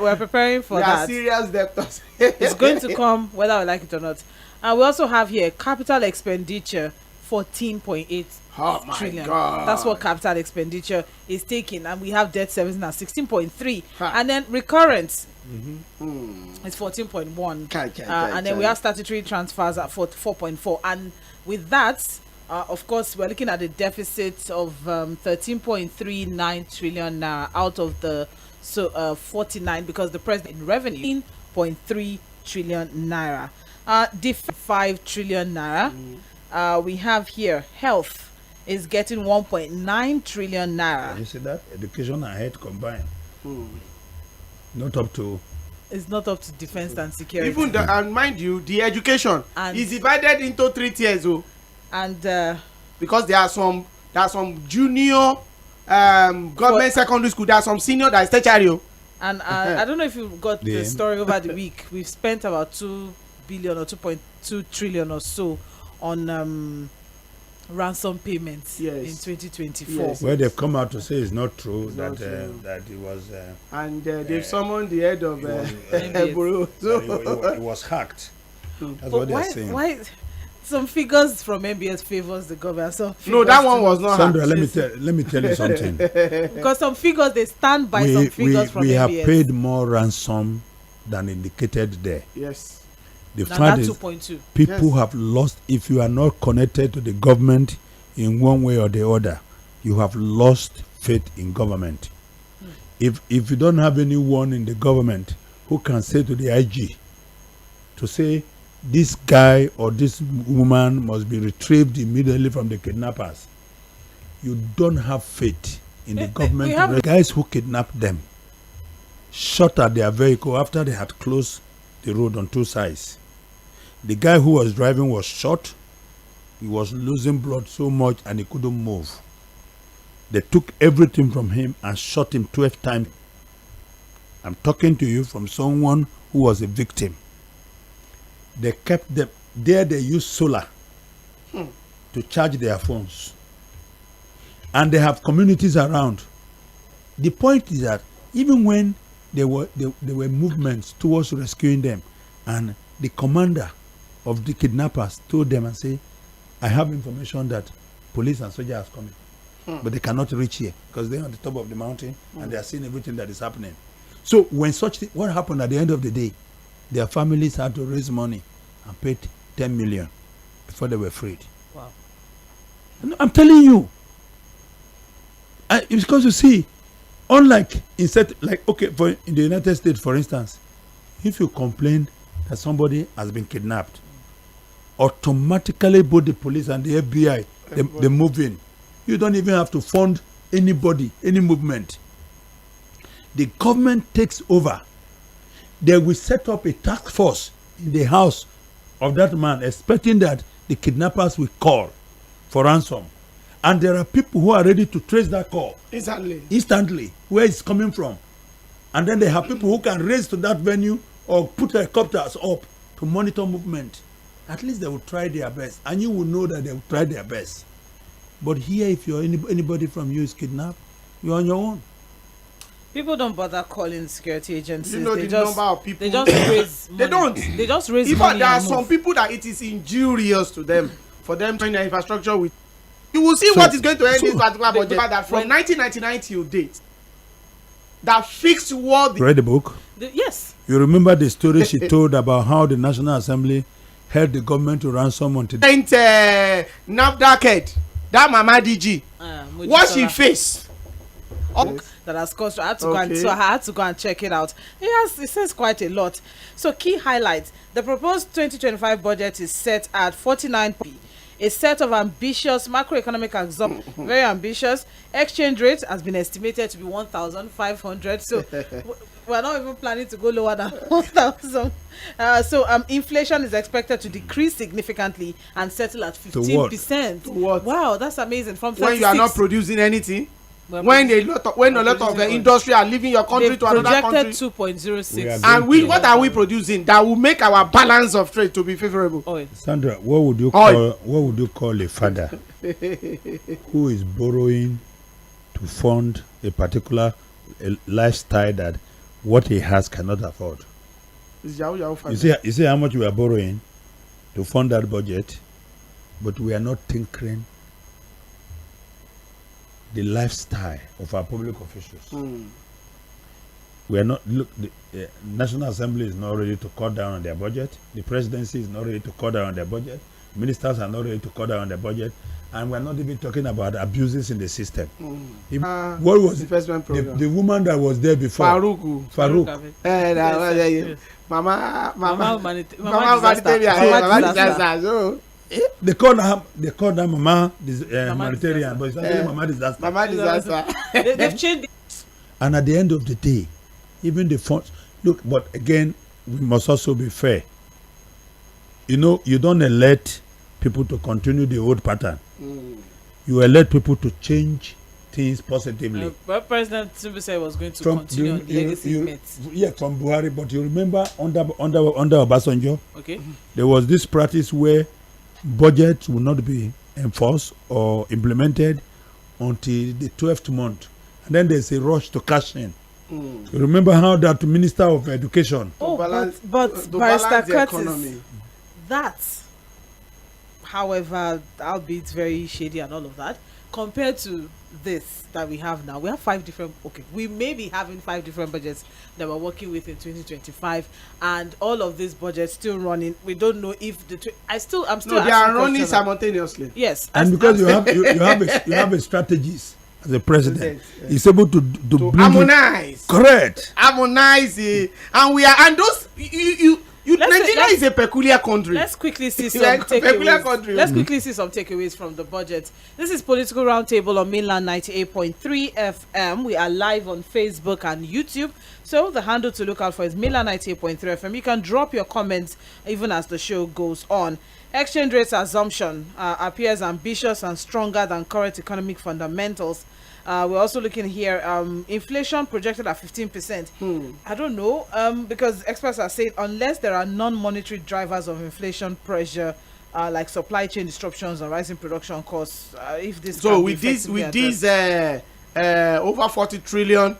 we're preparing for that. Serious debtors. It's going to come whether I like it or not. And we also have here capital expenditure 14.8 trillion. God. That's what capital expenditure is taking, and we have debt servicing at 16.3, and then recurrence is 14.1, and then we have statutory transfers at 4.4, and with that, of course, we're looking at a deficit of 13.39 trillion out of the 49, because the president in revenue 0.3 trillion naira, 5 trillion naira. We have here health is getting 1.9 trillion naira. You see that? Education and health combined. Not up to. It's not up to defense and security. Even and mind you, the education is divided into 3 tiers. And because there are some junior government secondary school, there are some senior that is tertiary. And I don't know if you got the story over the week. We've spent about 2 billion or 2.2 trillion or so on ransom payments in 2024. Yes. Well, they've come out to say it's not true, It's that it was. And they've summoned the head of it was hacked. That's what they're saying. Why? Some figures from MBS favors the government. No, that one was not. Sandra, let me tell you something. Because some figures, they stand by some figures from MBS. We have paid more ransom than indicated there. Yes. The fact is, 2.2. people have lost. If you are not connected to the government in one way or the other, you have lost faith in government. If you don't have anyone in the government who can say to the IG to say, this guy or this woman must be retrieved immediately from the kidnappers, you don't have faith in the government. The guys who kidnapped them shot at their vehicle after they had closed the road on 2 sides. The guy who was driving was shot. He was losing blood so much and he couldn't move. They took everything from him and shot him 12 times. I'm talking to you from someone who was a victim. They kept them there. They used solar to charge their phones, and they have communities around. The point is that even when there were movements towards rescuing them, and the commander of the kidnappers told them and say, I have information that police and soldiers are coming, but they cannot reach here because they're on the top of the mountain and they are seeing everything that is happening. So when what happened at the end of the day, their families had to raise money and paid 10 million before they were freed. Wow. I'm telling you. It's because you see, unlike in the United States, for instance, if you complain that somebody has been kidnapped, automatically both the police and the FBI, they move in. You don't even have to fund anybody, any movement. The government takes over. They will set up a task force in the house of that man, expecting that the kidnappers will call for ransom. And there are people who are ready to trace that call instantly where it's coming from. And then they have people who can race to that venue or put helicopters up to monitor movement. At least they will try their best, and you will know that they will try their best. But here, if you're anybody from you is kidnapped, you're on your own. People don't bother calling security agencies. You know the number of people. They just raise money. They just raise money. There are some people that it is injurious to them for them trying their infrastructure with. You will see what is going to end this particular budget. That from 1999 till date, that fixed what. Read the book? Yes. You remember the story she told about how the National Assembly held the government to ransom until. NAFDAC head, that Mama DG, what she faced. That has caused. I had to go and check it out. It says quite a lot. So key highlights: the proposed 2025 budget is set at 49p. A set of ambitious macroeconomic assumptions, very ambitious. Exchange rate has been estimated to be 1,500. So we're not even planning to go lower than 1,000. So inflation is expected to decrease significantly and settle at 15%. What? Wow, that's amazing. From 36, when you are not producing anything. When a lot of the industry are leaving your country to another country. Projected 2.06. And what are we producing that will make our balance of trade to be favorable? Oil. Sandra, what would you call a father who is borrowing to fund a particular lifestyle that what he has cannot afford? You see how much we are borrowing to fund that budget, but we are not tinkering the lifestyle of our public officials. We are not. Look, the National Assembly is not ready to cut down on their budget. The presidency is not ready to cut down on their budget. Ministers are not ready to cut down on their budget, and we are not even talking about abuses in the system. What was the woman that was there before? Farouk. Mama They call her Mama humanitarian, but it's actually Mama disaster. Mama disaster. They've changed. And at the end of the day, even the funds. Look, but again, we must also be fair. You know, you don't elect people to continue the old pattern. You elect people to change things positively. But President Tinubu said was going to continue on the legacy myths. Yeah, from Buhari. But you remember under Obasanjo, okay, there was this practice where budgets will not be enforced or implemented until the 12th month, and then there's a rush to cash in. You remember how that Minister of Education? Oh, but Barrister Curtis, that, however, albeit very shady and all of that, compared to this that we have now, we have 5 different. Okay, we may be having 5 different budgets that we're working with in 2025, and all of these budgets still running. We don't know if I'm still. No, they are running simultaneously. Yes, and because you have a strategist as a president, he's able to bring harmonize. Correct. Harmonize it, and those Nigeria is a peculiar country. Let's quickly see some takeaways. Let's quickly see some takeaways from the budget. This is Political Roundtable on Mainland 98.3 FM. We are live on Facebook and YouTube. So the handle to look out for is Mainland 98.3 FM. You can drop your comments even as the show goes on. Exchange rates assumption appears ambitious and stronger than current economic fundamentals. We're also looking here, inflation projected at 15%. I don't know, because experts are saying unless there are non-monetary drivers of inflation pressure, like supply chain disruptions and rising production costs, if this so with this over 40 trillion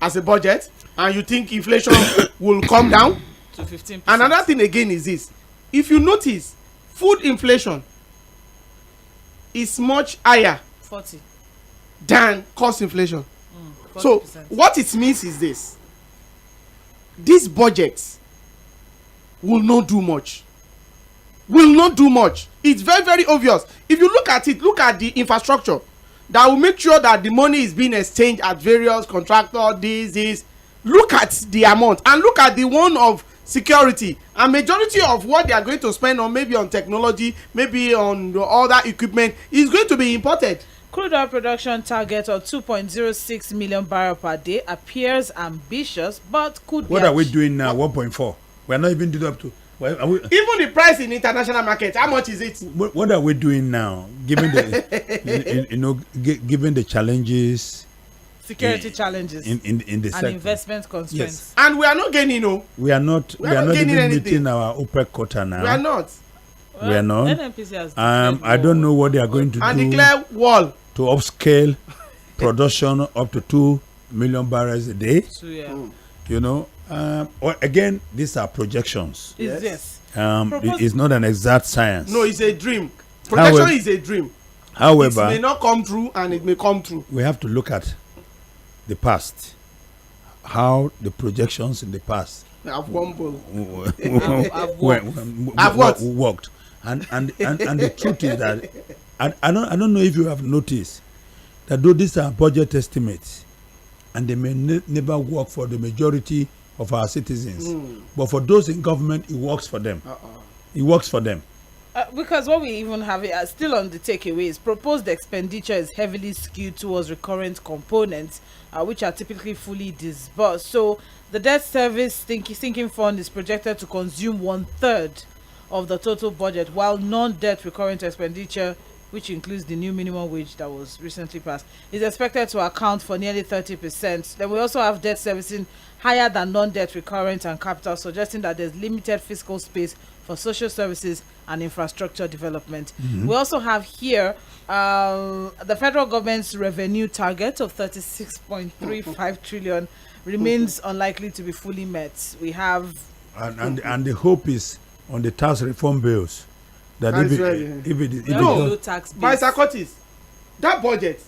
as a budget, and you think inflation will come down to 15%. Another thing again is this: if you notice, food inflation is much higher 40 than cost inflation. 40%. So what it means is this budget will not do much. It's very, very obvious. If you look at it, look at the infrastructure that will make sure that the money is being exchanged at various contractors. Look at the amount and look at the one of security, and majority of what they are going to spend on, maybe on technology, maybe on the other equipment, is going to be imported. Crude oil production target of 2.06 million barrels per day appears ambitious, but could be. What are we doing now? 1.4. We are not even doing up to. Well, even the price in international market, how much is it? What are we doing now? Given the, given the challenges, security challenges, in the sector, and investment constraints, yes. And we are not gaining. We are not even meeting our OPEC quota now. We are not. We are not. NNPC has I don't know what they are going to do. And declare war to upscale production up to 2 million barrels a day. So, yeah. You know, again, these are projections. Yes. It's not an exact science. No, it's a dream. Projection is a dream. However, it may not come true, and it may come true. We have to look at the past, how the projections in the past have worked, and the truth is that I don't know if you have noticed that though these are budget estimates, and they may never work for the majority of our citizens, but for those in government, it works for them. It works for them. Because what we even have it still on the takeaways, proposed expenditure is heavily skewed towards recurrent components, which are typically fully disbursed. So the debt service sinking fund is projected to consume 1/3 of the total budget, while non-debt recurrent expenditure, which includes the new minimum wage that was recently passed, is expected to account for nearly 30%. Then we also have debt servicing higher than non-debt recurrent and capital, suggesting that there's limited fiscal space for social services and infrastructure development. We also have here the federal government's revenue target of 36.35 trillion remains unlikely to be fully met. We have and the hope is on the tax reform bills that low tax bills. Mr. Curtis, that budget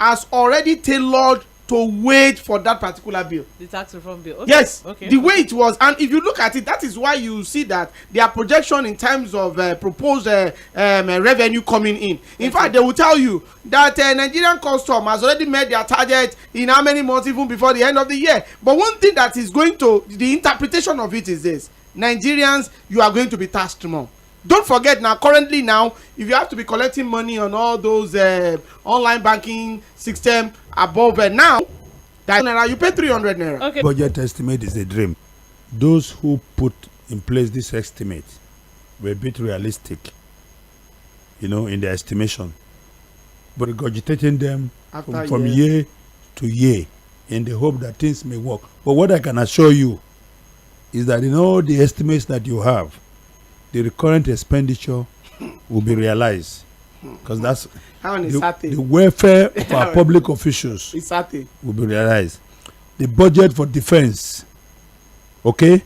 has already tailored to wait for that particular bill. The tax reform bill. Okay. Yes, okay. The way it was, and if you look at it, that is why you see that their projection in terms of proposed revenue coming in. In fact, they will tell you that Nigerian custom has already met their target in how many months, even before the end of the year. But one thing that is going to, the interpretation of it is this: Nigerians, you are going to be taxed more. Don't forget now, currently now, if you have to be collecting money on all those online banking system above now, that you pay 300 naira. Okay. Budget estimate is a dream. Those who put in place this estimate were a bit realistic, in their estimation, but regurgitating them from year to year in the hope that things may work. But what I can assure you is that in all the estimates that you have, the recurrent expenditure will be realized, because that's the welfare of our public officials will be realized. The budget for defense, okay?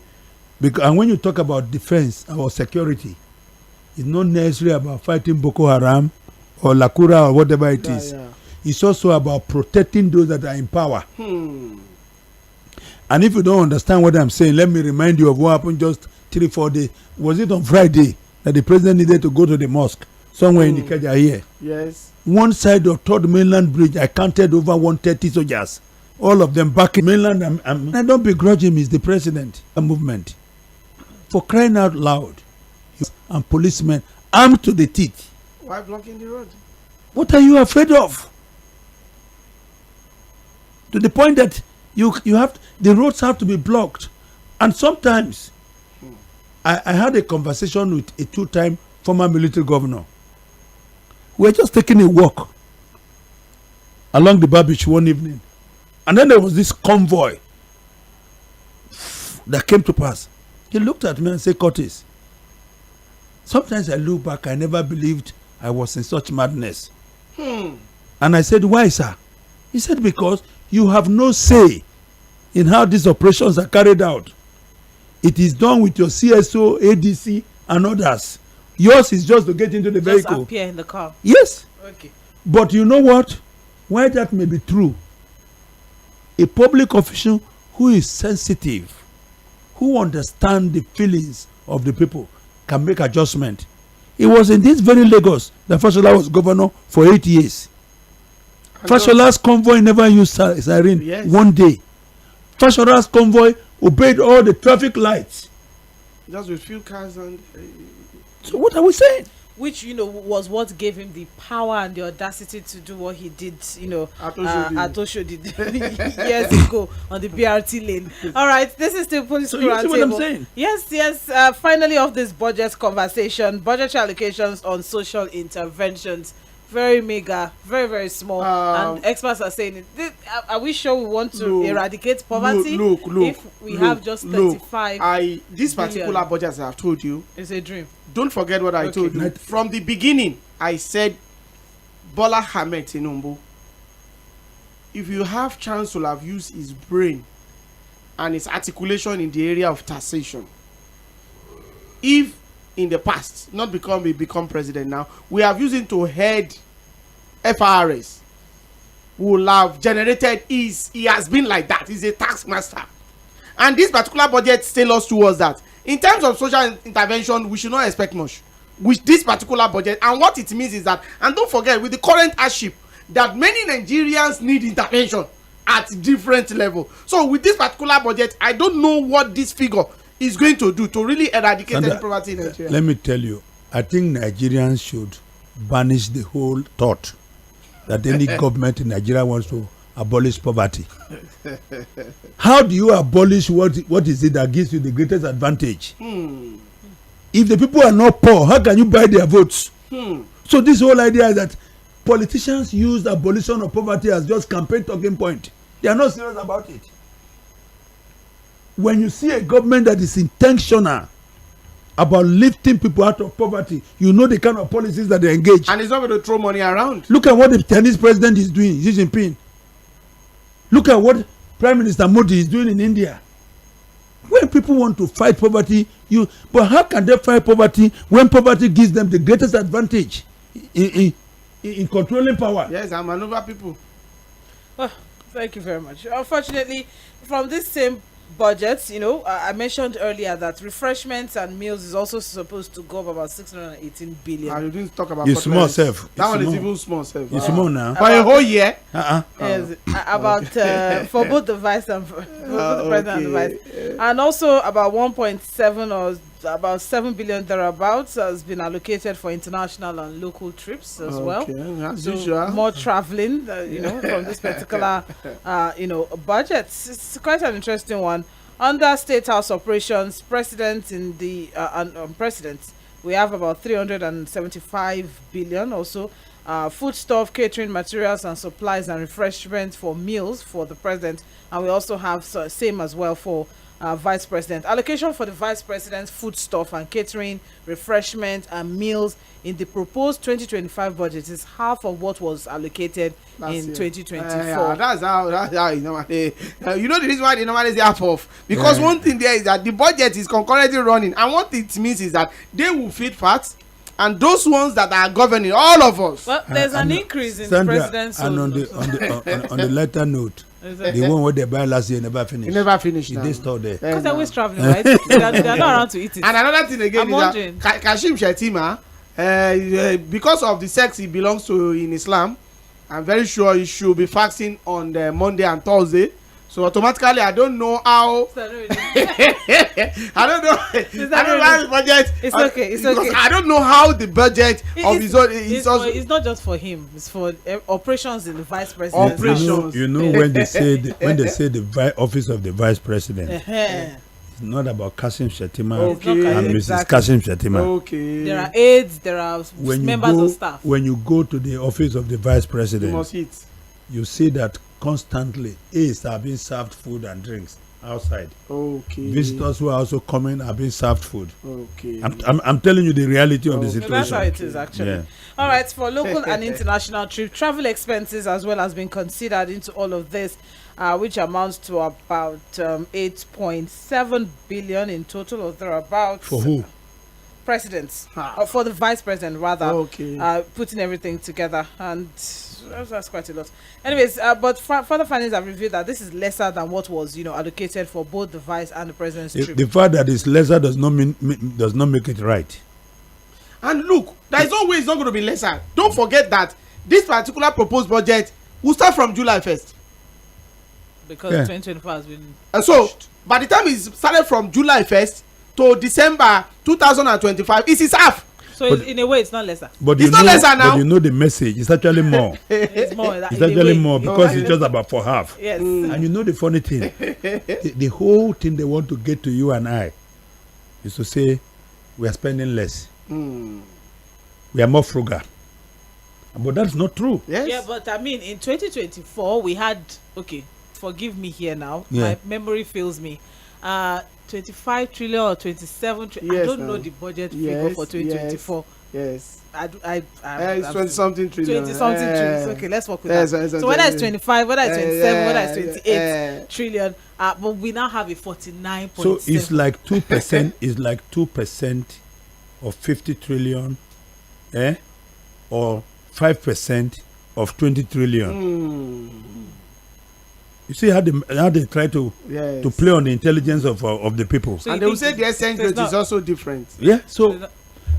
And when you talk about defense, our security, it's not necessarily about fighting Boko Haram or Lakura or whatever it is. Yeah. It's also about protecting those that are in power. And if you don't understand what I'm saying, let me remind you of what happened just 3-4 days. Was it on Friday that the president needed to go to the mosque somewhere in Ikeja here? Yes. One side of Third Mainland Bridge, I counted over 130 soldiers. All of them back in mainland. I don't begrudge him, he's the president. A movement. For crying out loud. And policemen armed to the teeth. Why blocking the road? What are you afraid of? To the point that you have the roads have to be blocked. And sometimes I had a conversation with a 2-time former military governor. We were just taking a walk along the Bar Beach one evening, and then there was this convoy that came to pass. He looked at me and said, "Curtis, sometimes I look back, I never believed I was in such madness." And I said, "Why, sir?" He said, "Because you have no say in how these operations are carried out. It is done with your CSO, ADC, and others. Yours is just to get into the vehicle. Just appear in the car." Yes. Okay. But you know what? Why that may be true, a public official who is sensitive, who understands the feelings of the people, can make adjustment. It was in this very Lagos that Fashola was governor for 8 years. Fashola's convoy never used siren. Yes. One day. Fashola's convoy obeyed all the traffic lights. Just with few cars and. So what are we saying? Which was what gave him the power and the audacity to do what he did. Atosho did years ago on the BRT lane. All right, this is the police. So you see what I'm saying? Yes. Finally, of this budget conversation, budgetary allocations on social interventions. Very mega, very, very small. And experts are saying, are we sure we want to eradicate poverty? Look. If we have just 35 this particular budget, as I've told you, it's a dream. Don't forget what I told you. From the beginning, I said, Bola Ahmed Tinubu, if you have chance to have used his brain and his articulation in the area of taxation, if in the past, not become president now, we have used him to head FRS, will have generated he has been like that. He's a tax master. And this particular budget tells us towards that. In terms of social intervention, we should not expect much with this particular budget. And what it means is that, and don't forget, with the current hardship, that many Nigerians need intervention at different level. So with this particular budget, I don't know what this figure is going to do to really eradicate any poverty in Nigeria. Let me tell you, I think Nigerians should banish the whole thought that any government in Nigeria wants to abolish poverty. How do you abolish what is it that gives you the greatest advantage? If the people are not poor, how can you buy their votes? So this whole idea is that politicians use abolition of poverty as just campaign talking point. They are not serious about it. When you see a government that is intentional about lifting people out of poverty, you know the kind of policies that they engage. And it's not going to throw money around. Look at what the Chinese president is doing, Xi Jinping. Look at what Prime Minister Modi is doing in India. When people want to fight poverty, but how can they fight poverty when poverty gives them the greatest advantage in controlling power? Yes, and maneuver people. Oh, thank you very much. Unfortunately, from this same budget, I mentioned earlier that refreshments and meals is also supposed to go up about 618 billion. You didn't talk about small self. That one is even small self. It's small now. For a whole year. Yes, about for both the vice and for both the president and the vice, and also about 1.7 or about 7 billion thereabouts has been allocated for international and local trips as well. As So usual. more traveling, from this particular, budget. It's quite an interesting one. Under State House operations, presidents in the presidents, we have about 375 billion also. Foodstuff, catering materials and supplies and refreshments for meals for the president, and we also have same as well for vice president. Allocation for the vice president's foodstuff and catering, refreshment and meals in the proposed 2025 budget is half of what was allocated in 2024. That's how you normally. You know the reason why they normally say half of, because one thing there is that the budget is concurrently running, and what it means is that they will feed fat, and those ones that are governing, all of us. Well, there's an increase in Sandra, the president's. and on the latter note, the one where they buy last year never finished. It never finished. It is still there. Because they're always traveling, right? they're not around to eat it. And another thing again I'm is that Tᴏɪᴛᴛᴇʀ Mᴜɪᴜ, because of the sex he belongs to in Islam, I'm very sure he should be fasting on the Monday and Thursday. So automatically, I don't know how. I don't know. I don't know how the budget. It's okay. It's okay. I don't know how the budget of his own. It's not just for him. It's for operations in the vice president. Operations. You know when they say the office of the vice president. It's not about Tᴏɪᴛᴛᴇʀ and Mrs. Tᴏɪᴛᴛᴇʀ. Okay. There are aides. There are members of staff. When you go to the office of the vice president, You must eat. you see that constantly aides are being served food and drinks outside. Okay. Visitors who are also coming are being served food. Okay. I'm telling you the reality of the So situation. that's how it is actually. Yeah. All right, for local and international trip, travel expenses as well has been considered into all of this, which amounts to about 8.7 billion in total, or thereabouts. For who? Presidents, for the vice president rather. Okay. Putting everything together, and that's quite a lot. Anyways, but further findings have revealed that this is lesser than what was allocated for both the vice and the president's trip. The fact that it's lesser does not make it right. And look, there is no way it's not going to be lesser. Don't forget that this particular proposed budget will start from July 1st. Because 2024 has been. So by the time it started from July 1st to December 2025, it is half. So in a way, it's not lesser. But It's not lesser now. But you know the message. It's actually more. It's more. It's actually more because it's just about for half. Yes. And you know the funny thing, the whole thing they want to get to you and I is to say we are spending less. We are more frugal. But that's not true. Yes. Yeah, but I mean, in 2024, we had, forgive me here now, my memory fails me, 25 trillion or 27 trillion. I don't know the budget figure for 2024. Yes. It's 20 something trillion. 20 something trillion. Okay, let's work with that. So whether it's 25, whether it's 27, whether it's 28 trillion, but we now have a 49.7. So it's like 2%. It's like 2% of 50 trillion, or 5% of 20 trillion. You see how they try to play on the intelligence of the people. So and they will say the exchange rate is also different. Yeah. So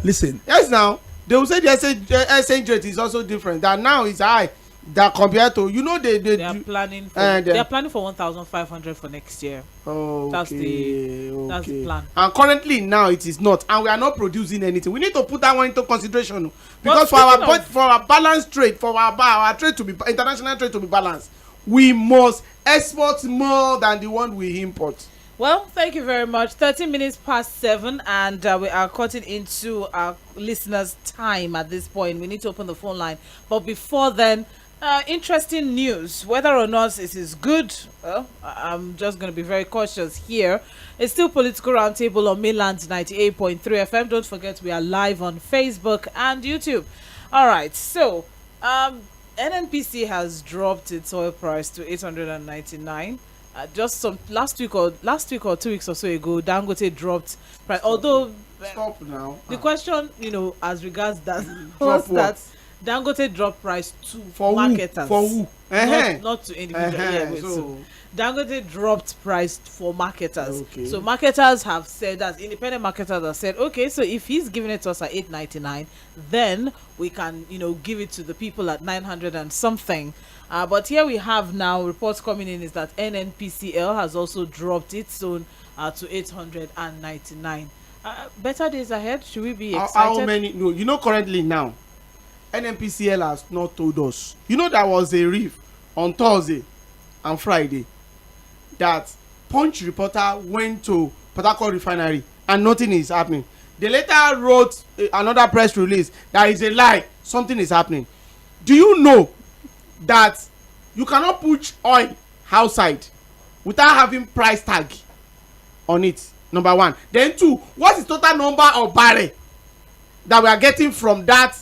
listen. Yes, now they will say the exchange rate is also different. That now is high. That compared to they are planning for they are planning for 1,500 for next year. Oh, that's the plan. And currently now it is not, and we are not producing anything. We need to put that one into consideration because well, for our balanced trade, for our trade to be international trade to be balanced, we must export more than the one we import. Well, thank you very much. 13 minutes past 7, and we are cutting into our listeners' time at this point. We need to open the phone line, but before then. Interesting news. Whether or not it is good, I'm just going to be very cautious here. It's still Political Roundtable on Mainland 98.3 FM. Don't forget we are live on Facebook and YouTube. All right, so NNPC has dropped its oil price to 899. Just some last week or 2 weeks or so ago, Dangote dropped price. Although stop now. The question, as regards that was that. Dangote dropped price to marketers. For who? Not to individuals. So Dangote dropped price for marketers. Okay. So marketers have said that independent marketers have said, okay, so if he's giving it to us at 899, then we can, give it to the people at 900 and something. But here we have now reports coming in is that NNPCL has also dropped its own to 899. Better days ahead. Should we be excited? How many? No, you know, currently now, NNPCL has not told us. You know, there was a reef on Thursday and Friday that Punch reporter went to Port Harcourt refinery and nothing is happening. They later wrote another press release that is a lie, something is happening. Do you know that you cannot put oil outside without having price tag on it? Number one. Then two, what is total number of barrel that we are getting from that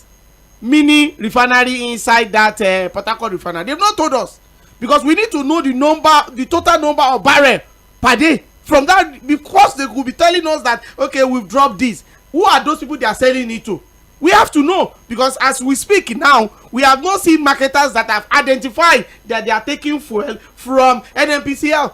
mini refinery inside that Port Harcourt refinery? They've not told us, because we need to know the total number of barrel per day. From that, because they could be telling us that, okay, we've dropped this. Who are those people they are selling it to? We have to know, because as we speak now, we have not seen marketers that have identified that they are taking fuel from NNPCL.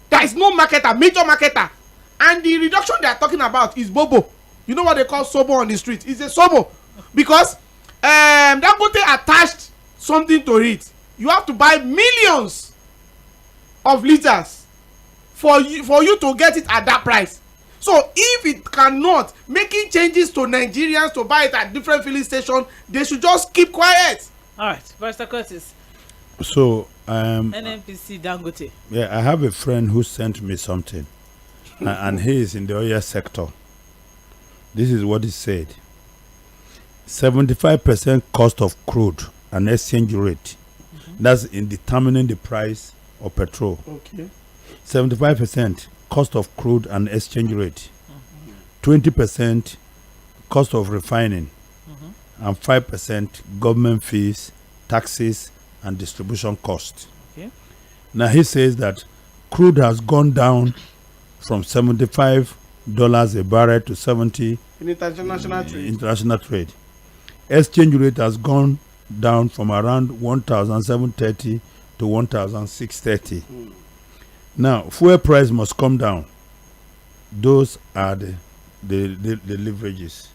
There is no marketer, major marketer. And the reduction they are talking about is bobo. You know what they call sobo on the street? It's a sobo. Because Dangote attached something to it. You have to buy millions of liters for you to get it at that price. So if it cannot, making changes to Nigerians to buy it at different filling stations, they should just keep quiet. All right, Pastor Curtis. So NNPC Dangote. Yeah, I have a friend who sent me something, and he is in the oil sector. This is what he said: 75% cost of crude and exchange rate. That's in determining the price of petrol. Okay. 75% cost of crude and exchange rate, 20% cost of refining, and 5% government fees, taxes, and distribution cost. Okay. Now he says that crude has gone down from $75 a barrel to 70 in international trade. Exchange rate has gone down from around 1,730 to 1,630. Now, fuel price must come down. Those are the leverages.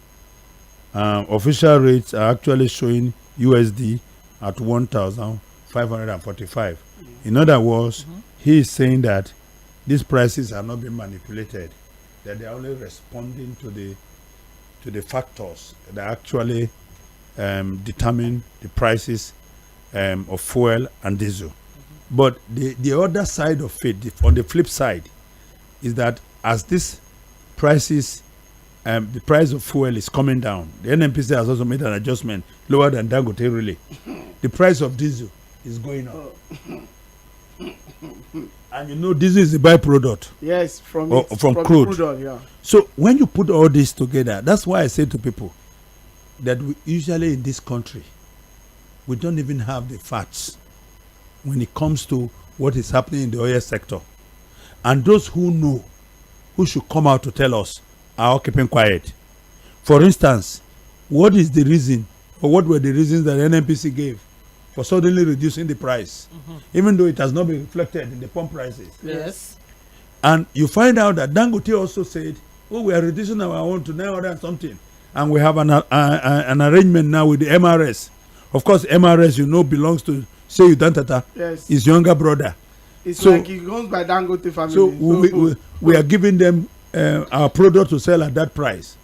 Official rates are actually showing USD at 1,545. In other words, he is saying that these prices are not being manipulated, that they are only responding to the factors that actually determine the prices of fuel and diesel. But the other side of it, on the flip side, is that as these prices, the price of fuel is coming down, the NNPC has also made an adjustment lower than Dangote really. The price of diesel is going up. And you know, diesel is a byproduct. Yes, from crude. Oil, yeah. So when you put all this together, that's why I say to people that we usually in this country, we don't even have the facts when it comes to what is happening in the oil sector. And those who know, who should come out to tell us, are all keeping quiet. For instance, what is the reason, or what were the reasons that NNPC gave for suddenly reducing the price, even though it has not been reflected in the pump prices? Yes. And you find out that Dangote also said, oh, we are reducing our own to 900 and something. And we have an arrangement now with the MRS. Of course, MRS, you know, belongs to Seyi Dantata, yes, his younger brother. It's so, like he goes by Dangote family. So we are giving them our product to sell at that price.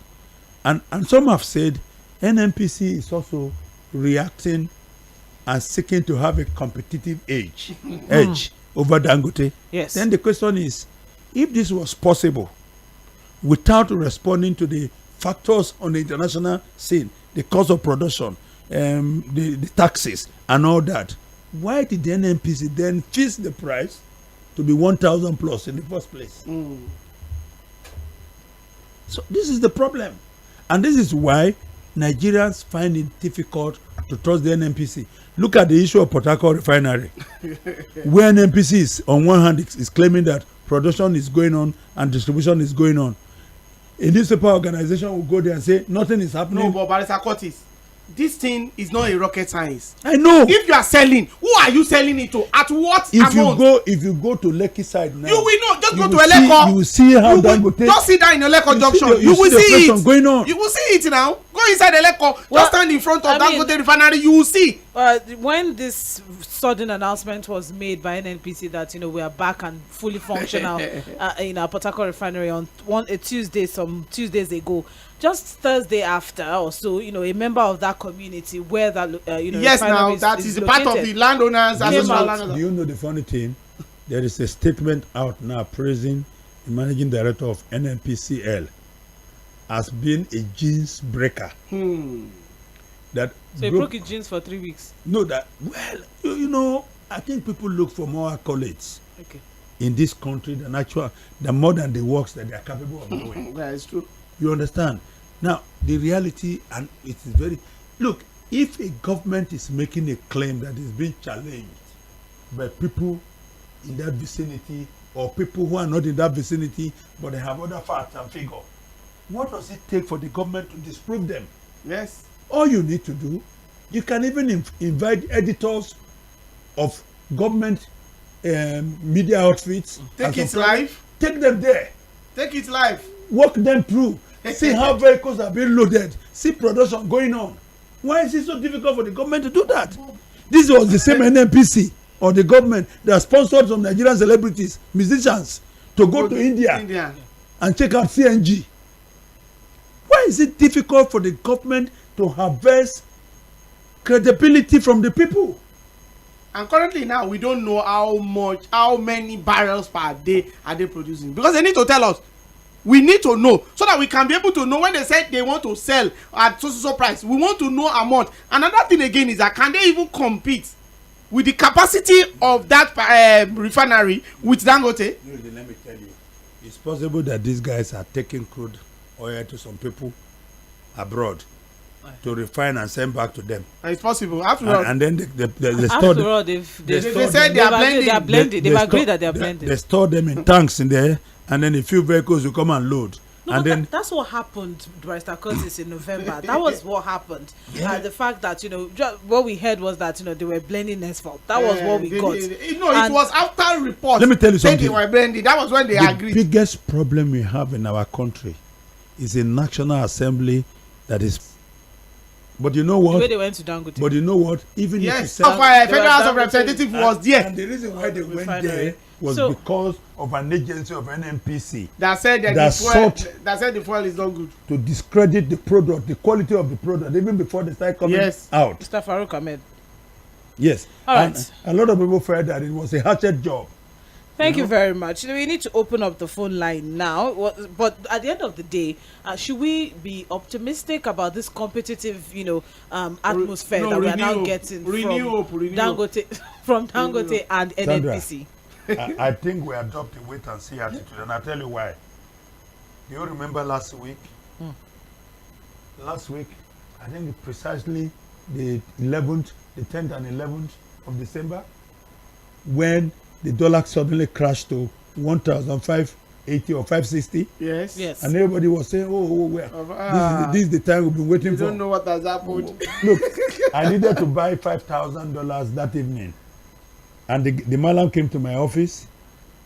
And some have said NNPC is also reacting and seeking to have a competitive edge over Dangote. Yes. Then the question is, if this was possible without responding to the factors on the international scene, the cost of production, the taxes and all that, why did the NNPC then fix the price to be 1,000 plus in the first place? So this is the problem, and this is why Nigerians find it difficult to trust the NNPC. Look at the issue of Port Harcourt refinery, where NNPC is on one hand is claiming that production is going on and distribution is going on. A newspaper organization will go there and say nothing is happening. No, but Barrister Curtis, this thing is not a rocket science. I know. If you are selling, who are you selling it to? At what amount? If you go to Lekki side now, you will know. Just go to Eleko. You will see how Dangote. Just sit down in Eleko junction. You will see it going on. You will see it now. Go inside Eleko, just stand in front of Dangote refinery, you will see. When this sudden announcement was made by NNPC that we are back and fully functional in our Port Harcourt refinery on a Tuesday, some Tuesdays ago, just Thursday after or so, a member of that community where that yes, now that is a part of the landowners. Do you know the funny thing? There is a statement out now praising the managing director of NNPCL as being a jeans breaker. That so he broke his jeans for 3 weeks. No, that I think people look for more accolades in this country than more than the works that they are capable of doing. That is true. You understand? Now the reality, and it is very if a government is making a claim that is being challenged by people in that vicinity or people who are not in that vicinity but they have other facts and figures, what does it take for the government to disprove them? Yes. All you need to do, you can even invite editors of government media outfits. Take it live. Take them there. Take it live. Walk them through. See how vehicles are being loaded. See production going on. Why is it so difficult for the government to do that? This was the same NNPC or the government that sponsored some Nigerian celebrities, musicians, to go to India and check out CNG. Why is it difficult for the government to harvest credibility from the people? And currently now we don't know how many barrels per day are they producing, because they need to tell us. We need to know so that we can be able to know when they say they want to sell at so price. We want to know amount. Another thing again is that can they even compete with the capacity of that refinery with Dangote? Let me tell you, it's possible that these guys are taking crude oil to some people abroad to refine and send back to them. It's possible. After all, and then they after store all, they said they are blending. They've agreed that they are blending. They store them in tanks in there, and then a few vehicles will come and load. No, and then that's what happened, Barrister Curtis, in November. That was what happened. Yeah. The fact that what we heard was that they were blending asphalt. That was what we got. It was after report. Let me tell you something. They were blending. That was when they agreed. The biggest problem we have in our country is a National Assembly that is. But you know what? The way they went to Dangote. But you know what? Even if you said Federal House of Representatives was there. And the reason why they went there was because of an agency of NNPC that said that the fuel is not good. To discredit the product, the quality of the product, even before they start coming out. Mr. Farouk Ahmed. Yes. All right. A lot of people felt that it was a hatchet job. Thank you very much. We need to open up the phone line now. But at the end of the day, should we be optimistic about this competitive, atmosphere that we are now getting from Dangote and NNPC? I think we adopt a wait and see attitude, and I'll tell you why. Do you remember last week? Last week, I think precisely the 10th and 11th of December, when the dollar suddenly crashed to 1,580 or 560. Yes. And everybody was saying, this is the time we've been waiting for. You don't know what has happened. Look, I needed to buy $5,000 that evening. And the malam came to my office,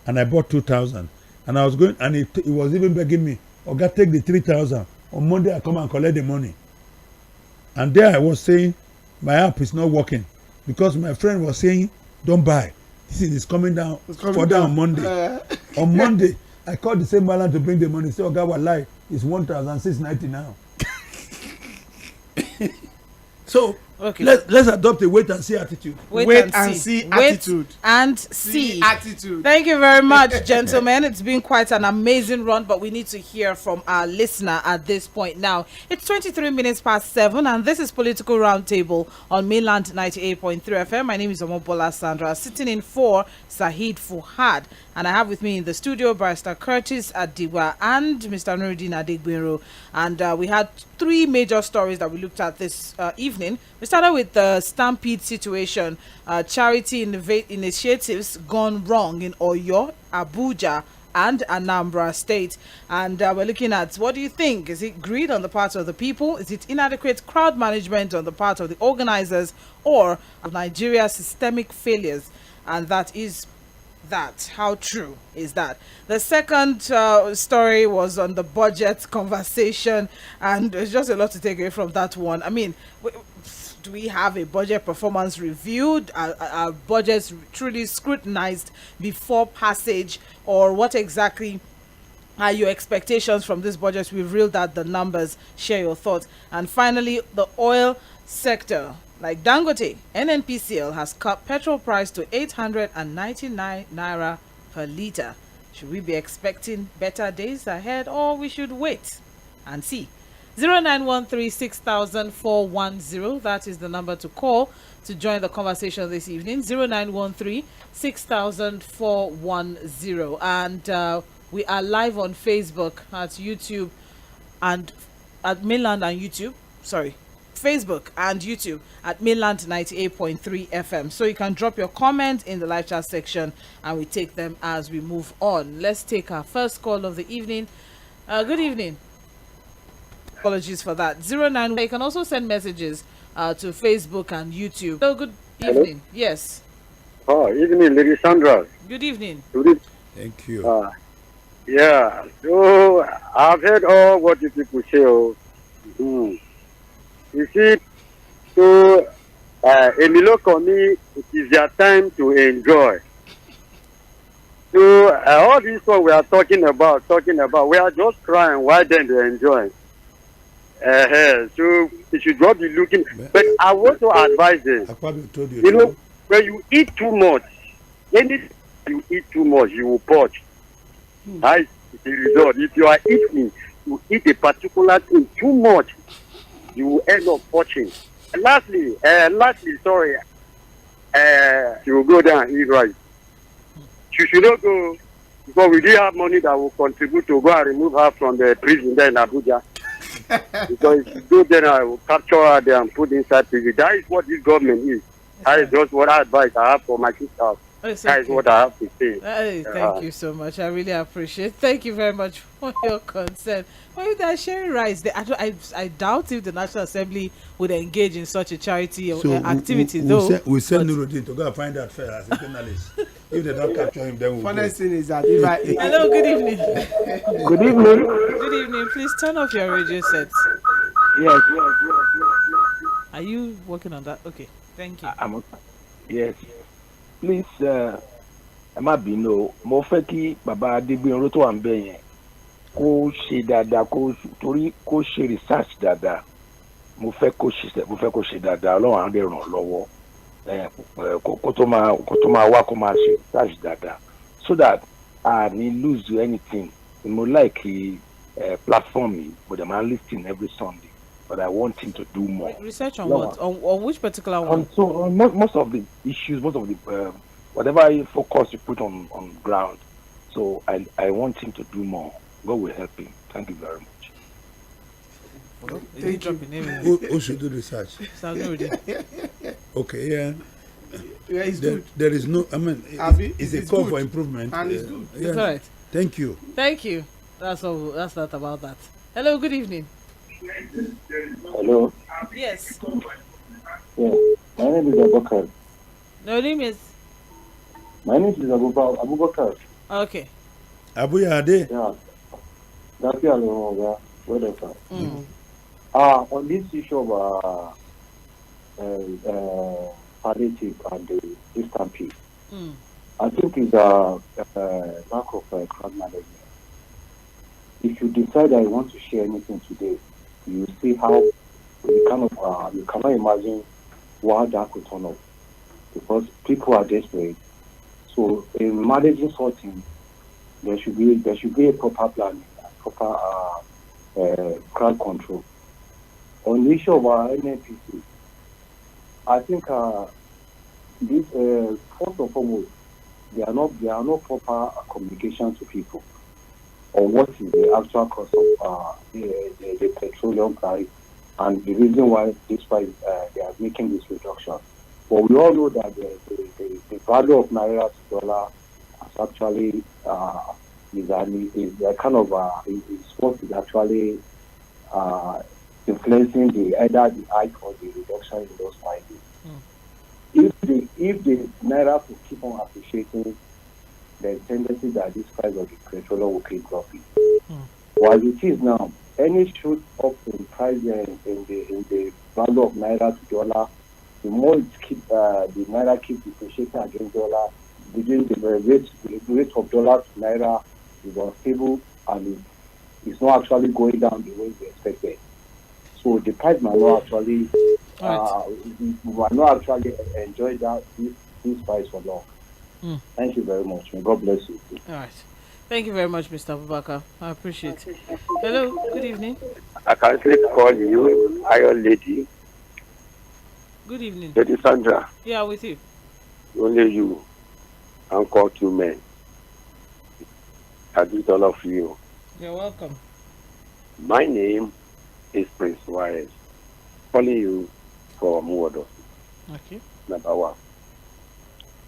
and I bought 2,000. And I was going, and he was even begging me, Oga, take the 3,000. On Monday, I come and collect the money. And there I was saying, my app is not working. Because my friend was saying, don't buy. This is coming down further on Monday. On Monday, I called the same malam to bring the money. Say, Oga, wallahi, it's 1,690 now. So let's adopt a wait and see attitude. Wait and see attitude. Thank you very much, gentlemen. It's been quite an amazing run, but we need to hear from our listener at this point now. It's 23 minutes past 7, and this is Political Roundtable on Mainland 98.3 FM. My name is Omobola Sandra, sitting in for Saheed Fuhad, and I have with me in the studio Barrister Curtis Adiwa and Mr. Nuruddin Adegbero. And we had three major stories that we looked at this evening. We started with the stampede situation, charity initiatives gone wrong in Oyo, Abuja, and Anambra State. And we're looking at, what do you think? Is it greed on the part of the people? Is it inadequate crowd management on the part of the organizers, or Nigeria's systemic failures? And that is that? How true is that? The second story was on the budget conversation, and there's just a lot to take away from that one. I mean, do we have a budget performance reviewed? Are budgets truly scrutinized before passage, or what exactly are your expectations from this budget? We've reeled out the numbers. Share your thoughts. And finally, the oil sector. Like Dangote, NNPCL has cut petrol price to 899 naira per litre. Should we be expecting better days ahead, or we should wait and see? 0913-6000-410. That is the number to call to join the conversation this evening. 0913-6000-410. And we are live on Facebook, at YouTube, and at mainland and YouTube. Sorry. Facebook and YouTube at mainland 98.3 FM. So you can drop your comment in the live chat section and we take them as we move on. Let's take our first call of the evening. Good evening. Apologies for that. 09. You can also send messages to Facebook and YouTube. So good evening. Hello? Yes. Oh, evening, Lady Sandra. Good evening. Thank you. Yeah. So I've heard all what you people say. You see, so Emilokoni, it is their time to enjoy. So all this what we are talking about, we are just crying. Why then they enjoy? So you should not be looking. But I want to advise them. You know, when you eat too much, anything you eat too much, you will purge. That is the result. If you are eating, you eat a particular thing too much, you will end up watching. Lastly, sorry, you will go down and eat rice. You should not go, because we didn't have money that will contribute to go and remove her from the prison there in Abuja. Because if you go there, I will capture her there and put inside prison. That is what this government is. That is just what advice I have for my sister. That is what I have to say. Thank you so much. I really appreciate it. Thank you very much for your concern. Well, if they're sharing rice, I doubt if the National Assembly would engage in such a charity activity, though. We send Nuruddin to go and find out fair as a journalist. If they don't capture him, then we'll funny thing is that if I... Hello, good evening. Good evening. Good evening. Please turn off your radio sets. Yes. Are you working on that? Okay. Thank you. Yes. Please, má bínú, mo fẹ́ kí bàbá Adégbénró tó wà ń bẹ̀ yẹn kó ṣe dáadáa, torí kó ṣe research dáadáa. Mo fẹ́ kó ṣe dáadáa, Ọlọ́run á dẹ̀ ràn lọ́wọ́. Kó tó máa wá kó máa ṣe research dáadáa, so that I need lose anything. Mo like platform, but I'm listening every Sunday. But I want him to do more. Research on what? On which particular one? On most of the issues, most of the whatever focus you put on ground. So I want him to do more. God will help him. Thank you very much. Who should do research? Okay, yeah. Yeah, it's good. There is no, I mean, it's a call for improvement. And it's good. Yeah. It's all right. Thank you. Thank you. That's all. That's not about that. Hello, good evening. Hello. Yes. Yeah. My name is Abubakar. No name is. My name is Abubakar. Okay. Abu Yade. Yeah. That's your whatever. On this issue of palliative and the distant peace, I think it's a lack of crowd management. If you decide that you want to share anything today, you see how you cannot imagine what that could turn up, because people are desperate. So in managing sorting, there should be a proper planning, proper crowd control. On the issue of our NNPC, I think this first and foremost, there are no proper communication to people on what is the actual cost of the petroleum price and the reason why this price they are making this reduction. But we all know that the value of naira to dollar is actually is what is actually influencing either the hike or the reduction in those prices. If the naira will keep on appreciating, there's tendency that this price of the petroleum will keep dropping. But as it is now, any shoot up in price in the value of naira to dollar, the more it the naira keeps depreciating against dollar, the rate of dollar to naira is unstable and it's not actually going down the way we expected. So the price might not actually we might not actually enjoy this price for long. Thank you very much. May God bless you. All right. Thank you very much, Mr. Abubakar. I appreciate it. Hello, good evening. I can still call you, Iron Lady. Good evening. Lady Sandra. Yeah, with you. Only you. And call two men. I greet all of you. You're welcome. My name is Prince Wise. Calling you from Muodo. Okay. Number one.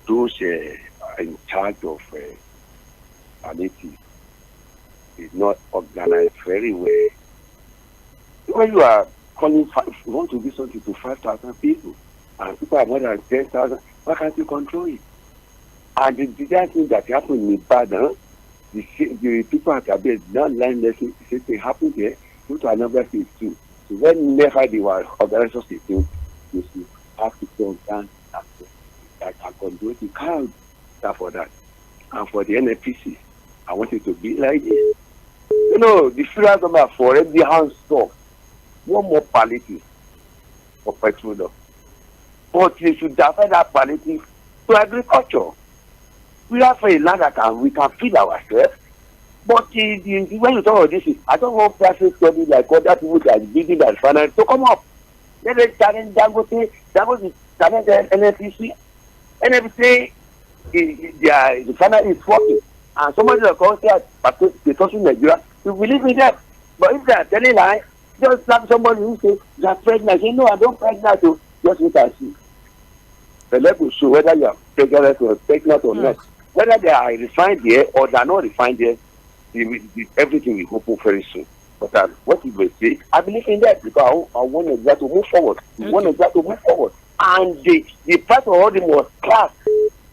Those in charge of palliative is not organized very well. When you are calling, you want to give something to 5,000 people, and people are more than 10,000, why can't you control it? And the thing that happened in Ibadan, the people at Abbey did not learn lessons. It happened there, go to another place too. So whenever they were organizing something, you have to come down and control the crowd for that. And for the NFPC, I want it to be like this. You know, the federal government for every house stock, one more palliative for petroleum. But they should divert that palliative to agriculture. We have a land that we can feed ourselves. But when you talk about this, I don't want private study like other people that are building that finance to come up. Let them challenge Dangote challenge the NFPC. NFPC, the finance is working. And somebody will come say, because in Nigeria, we believe in them. But if they are telling lies, just have somebody who says, you are pregnant. Say, no, I don't pregnant. So just look and see. The level will show whether you are pregnant or not. Whether they are refined there or they are not refined there, everything will open very soon. But what you will say, I believe in that because I want Nigeria to move forward. We want Nigeria to move forward. And the price of all them was class.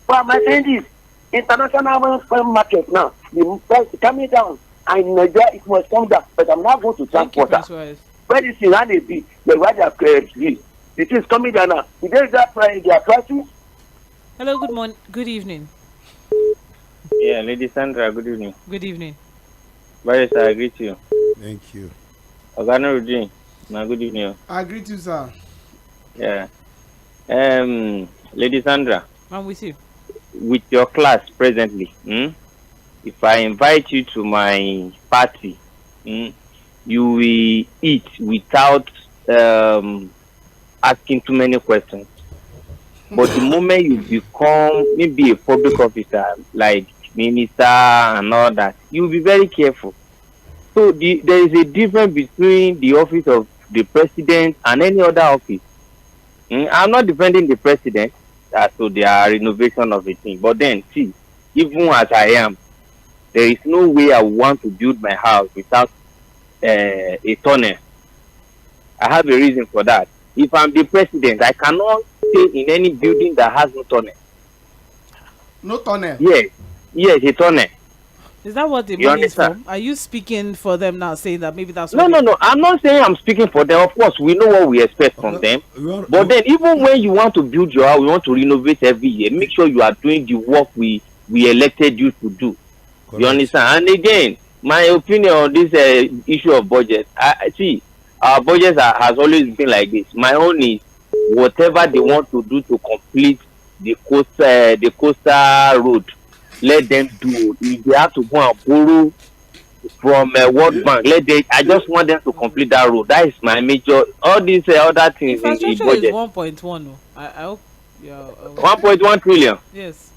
But am I saying this? International market now, the price is coming down. And in Nigeria, it must come down. But I'm not going to transport that. Where this thing had be, the right of the it is coming down now. There is that price, their prices. Hello, good morning. Good evening. Yeah, Lady Sandra, good evening. Good evening. Barris, I agree to you. Thank you. Ogano Rudin, good evening. I agree to you, sir. Yeah. Lady Sandra. I'm with you. With your class presently, if I invite you to my party, you will eat without asking too many questions. But the moment you become maybe a public officer, like minister and all that, you will be very careful. So there is a difference between the office of the president and any other office. I'm not defending the president as to their renovation of a thing, but then see, even as I am, there is no way I want to build my house without a tunnel. I have a reason for that. If I'm the president, I cannot stay in any building that has no tunnel. No tunnel? Yes, a tunnel. Is that what the money is for? Are you speaking for them now, saying that maybe that's what No. I'm not saying I'm speaking for them. Of course, we know what we expect from them. But then, even when you want to build your house, we want to renovate every year. Make sure you are doing the work we elected you to do. Correct. You understand? And again, my opinion on this issue of budget, I see, our budget has always been like this. My own is whatever they want to do to complete the coastal road, let them do. If they have to go and borrow from World Bank, I just want them to complete that road. That is my major. All these other things in the budget. Is 1.1. I hope. 1.1 trillion. Yes.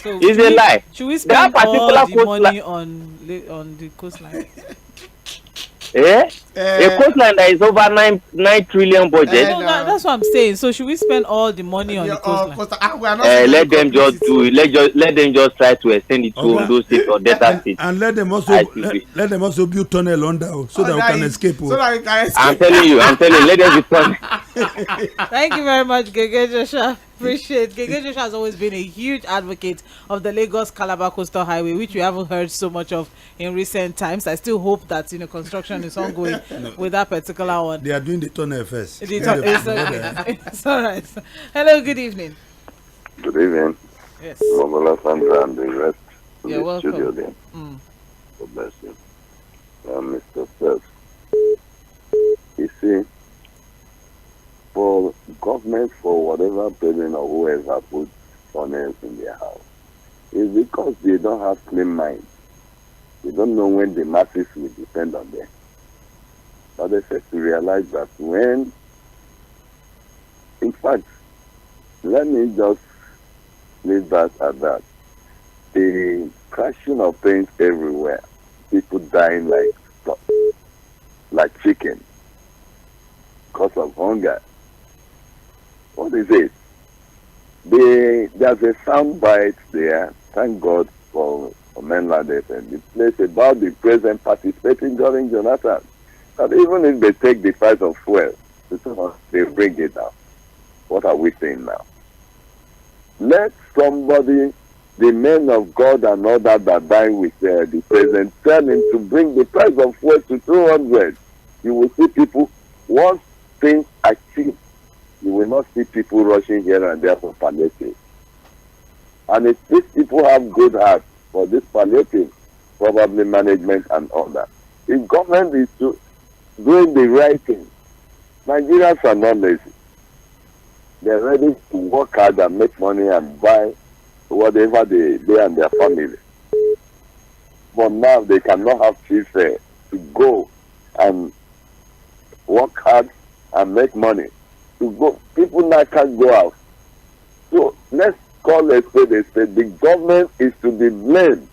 So it's a lie. Should we spend all the money on the coastline? A coastline that is over 9 trillion budget. No, that's what I'm saying. So should we spend all the money on the coastline? Let them just do it. Let them just try to extend it to Ondo State or Delta State. And let them also build tunnel under so that we can escape. I'm telling you, let them be tunnel. Thank you very much, WG Appreciate. Gege Joshua has always been a huge advocate of the Lagos-Calabar Coastal Highway, which we haven't heard so much of in recent times. I still hope that construction is ongoing with that particular one. They are doing the tunnel first. It's all right. Hello, good evening. Good evening. Yes. Mogola Sandra and the rest of You're the welcome. studio there. God bless you. Mr. Self. You see, for government, for whatever president or whoever put funnels in their house, it's because they don't have clean minds. They don't know when the masses will depend on them. But they have to realize that when, in fact, let me just leave that at that. The crashing of things everywhere, people dying like chicken because of hunger. What is it? There's a sound bite there. Thank God for mainland FM. The place about the president participating during Jonathan. That even if they take the price of fuel, they bring it down. What are we saying now? Let somebody, the men of God and all that die with the president, tell him to bring the price of fuel to 200. You will see people, once things are cheap, you will not see people rushing here and there for palliative. And if these people have good hearts for this palliative, probably management and all that, if government is doing the right thing, Nigerians are not lazy. They're ready to work hard and make money and buy whatever they and their family. But now they cannot have cheap fare to go and work hard and make money. To go, people now can't go out. So let's call a spade a spade. The government is to be blamed.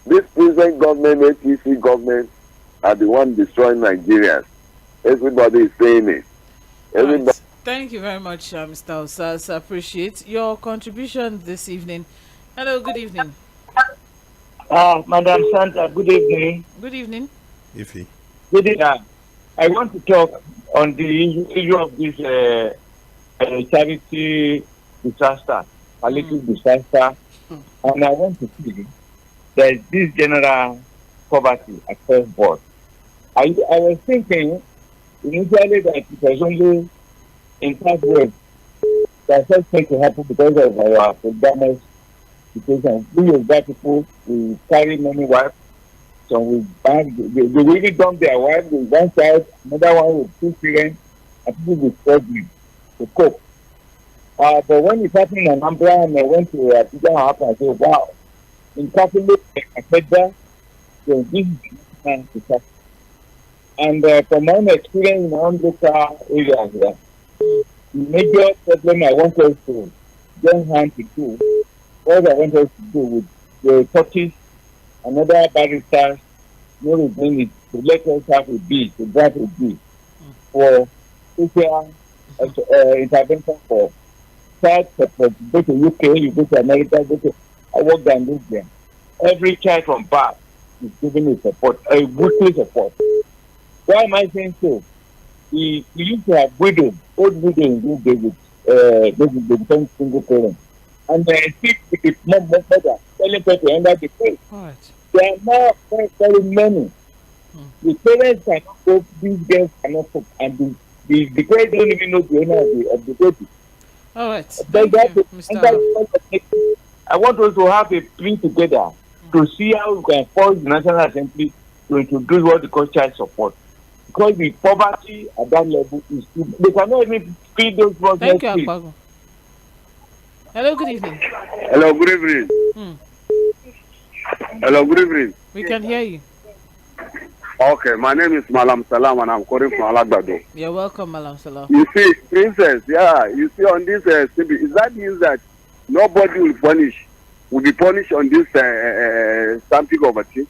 This present government, APC government, are the one destroying Nigerians. Everybody is saying it. Everybody. Right. Thank you very much, Mr. Osas. I appreciate your contribution this evening. Hello, good evening. Madam Santa, good evening. Good evening. Iffy. Good evening. I want to talk on the issue of this charity disaster, palliative disaster, and I want to see that this general poverty across board. I was thinking initially that it was only in fact that such thing to happen because of our damage situation. We as black people, we carry many wives. So we really dump their wives with one child, another one with two children, and people will struggling to cope. But when it happened in Anambra and I went to Abuja and I said, wow, in Catholic, I said that, so this is the and from my own experience in my own local areas, the major problem I want us to join hands to do, what I want us to do with the churches and other barristers, no reason is to let us have a bill, to draft a bill for social intervention for child support. You go to UK, you go to America, I work and live there. Every child from birth is given a support, a weekly support. Why am I saying so? We used to have widows, old widows in those days with they become single parents. And they speak with the mother, telling her to enter the place. Right. There are now very, very many. The parents cannot cope, these girls cannot cope, and the parents don't even know the owner of the baby. All right. Thank you, Mr. I want us to have a plea together to see how we can force the National Assembly to introduce what they call child support. Because the poverty at that level is too, they cannot even feed those ones. Thank you, Akwago. Hello, good evening. Hello, good evening. Hello, good evening. We can hear you. Okay, my name is Malam Salam and I'm calling from Alagbado. You're welcome, Malam Salam. You see, Princess, you see on this CB, is that means that nobody will be punished on this stamping of a thing?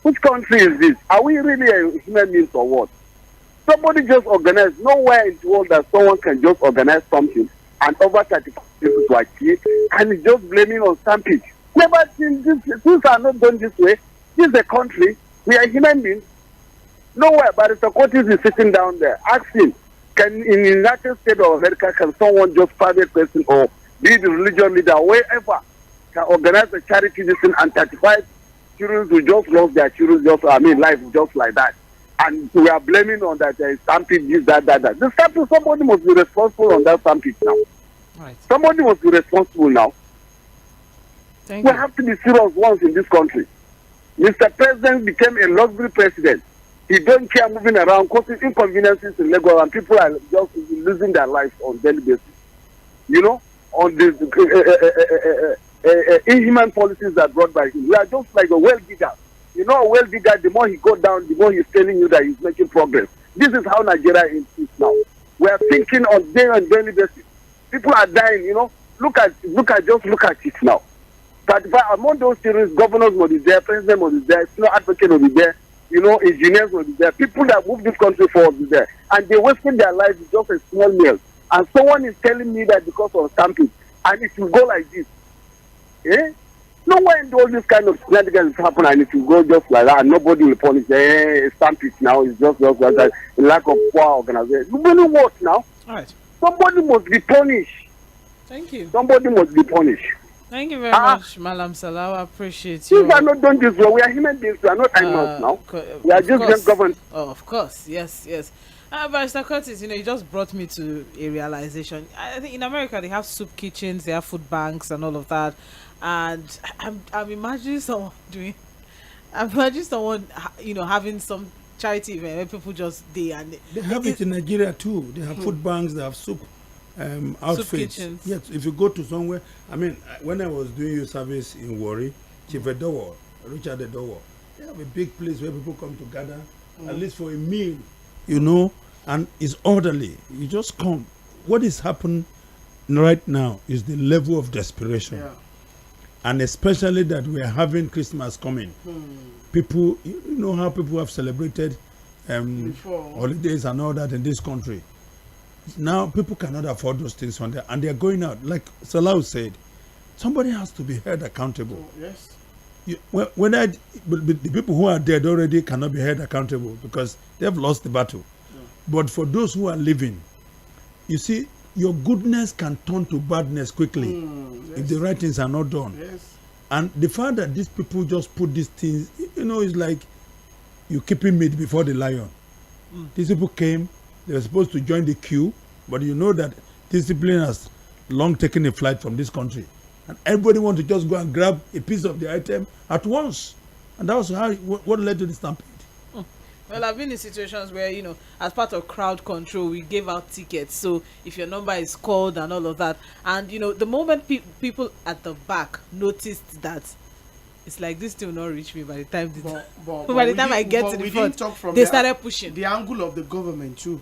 Which country is this? Are we really a human beings or what? Somebody just organized. Nowhere in the world that someone can just organize something and over 35 people to achieve and just blaming on stamping. Never seen this. Things are not done this way. This is a country. We are human beings. Nowhere, but the Curtis is sitting down there. Ask him. Can in the United States of America, can someone just private person or be the religion leader, wherever, can organize a charity and 35 children who just lost their children, life just like that. And we are blaming on that stampede, this, that. The stampede, somebody must be responsible on that stampede now. Right. Somebody must be responsible now. We have to be serious once in this country. Mr. President became a luxury president. He don't care moving around, causing inconveniences in Lagos, and people are just losing their lives on daily basis. You know, on the inhuman policies that brought by him. We are just like a well digger. You know, a well digger, the more he goes down, the more he's telling you that he's making progress. This is how Nigeria is now. We are thinking on daily basis. People are dying, you know. Look at it now. But among those series, governors will be there, president will be there, advocate will be there, you know, engineers will be there, people that move this country forward will be there. And they wasting their lives with just a small meal. And someone is telling me that because of stamping, and it will go like this. No when all this kind of shenanigans happen and it will go just like that and nobody will punish. Stamping now is just like that. Lack of poor organization. Nobody what now? All right. Somebody must be punished. Thank you. Somebody must be punished. Thank you very much, Malam Salah. I appreciate you. Things are not done this way. We are human beings. We are not animals now. We are just governed. Oh, of course. Yes. Barrister Curtis, you just brought me to a realization. I think in America they have soup kitchens, they have food banks and all of that. And I'm imagining someone having some charity event where people just they have it in Nigeria too. They have food banks, they have soup outfits. Yes, if you go to somewhere, I mean, when I was doing youth service in Warri, Chief Edowo, Richard Edowo, they have a big place where people come to gather, at least for a meal, and it's orderly. You just come. What is happening right now is the level of desperation. Yeah. And especially that we are having Christmas coming. People, you know how people have celebrated holidays and all that in this country. Now people cannot afford those things on there, and they are going out. Like Salah said, somebody has to be held accountable. Yes. The people who are dead already cannot be held accountable because they have lost the battle. Yeah. But for those who are living, you see, your goodness can turn to badness quickly if the right things are not done. Yes. And the fact that these people just put these things, it's like you keeping meat before the lion. These people came, they were supposed to join the queue, but you know that discipline has long taken a flight from this country. And everybody wants to just go and grab a piece of the item at once. And that was what led to the stampede. Well, I've been in situations where, as part of crowd control, we gave out tickets. So if your number is called and all of that, and, the moment people at the back noticed that, it's like this thing will not reach me by the time I get to the front, they started pushing. The angle of the government too.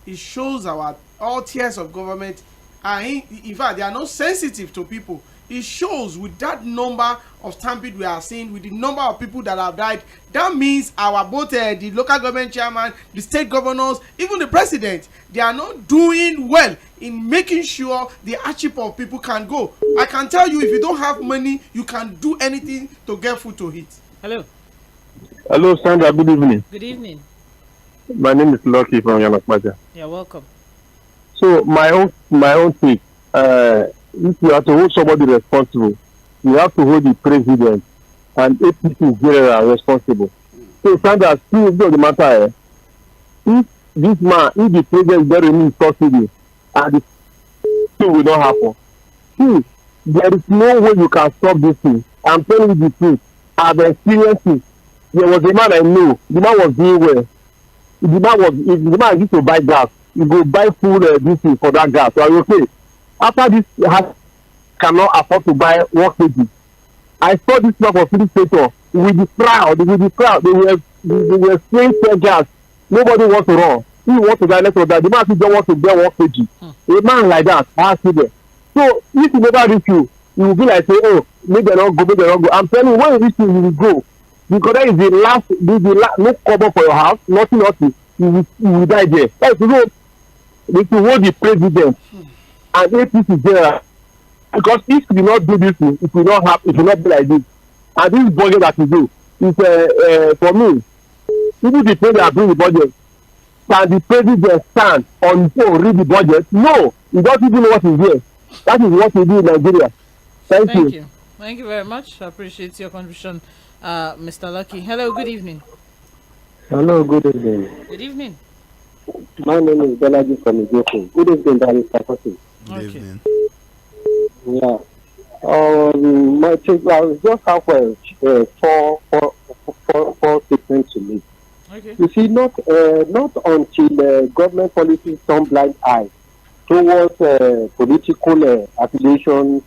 It shows all tiers of government are in fact they are not sensitive to people. It shows with that number of stampede we are seeing, with the number of people that have died. That means both the local government chairman, the state governors, even the president, they are not doing well in making sure the hardship of people can go. I can tell you, if you don't have money, you can do anything to get food to eat. Hello, Sandra. Good evening. Good evening. My name is Lucky from Yᴏᴜᴛᴜ. You're welcome. So my own take. If you have to hold somebody responsible, you have to hold the president and APC general responsible. So Sandra, still the matter. If the president get any subsidy and the thing will not happen, see, there is no way you can stop this thing. I'm telling you the truth. I've experienced it. There was a man I know. The man was doing well. If the man used to buy gas, he go buy full this thing for that gas. So I will say, after this cannot afford to buy 1 kg. I saw this man for filling station with the crowd. They were spraying tear gas. Nobody wants to run. He wants to die, let's that. The man don't want to bear 1 kg. A man like that has to be. So if he never reach you will be like say, oh, maybe they don't go. I'm telling you, when you reach you will go. Because that is the last no cover for your house, nothing. You will die there. That's the they should hold the president and APC general. Because if we not do this thing, it will not be like this. And this budget that we do is for me, even the president are doing the budget. can the president stand on his own read the budget? No, he doesn't even know what is there. That is what we do in Nigeria. Thank you. Thank you very much. I appreciate your contribution, Mr. Lucky. Hello, good evening. Hello, good evening. Good evening. My name is Belaji from Ijoku. Good evening, Barrister. Good evening. Yeah. My take, I just have four statements to make. Okay. You see, not until government policies turn blind eye towards political affiliation,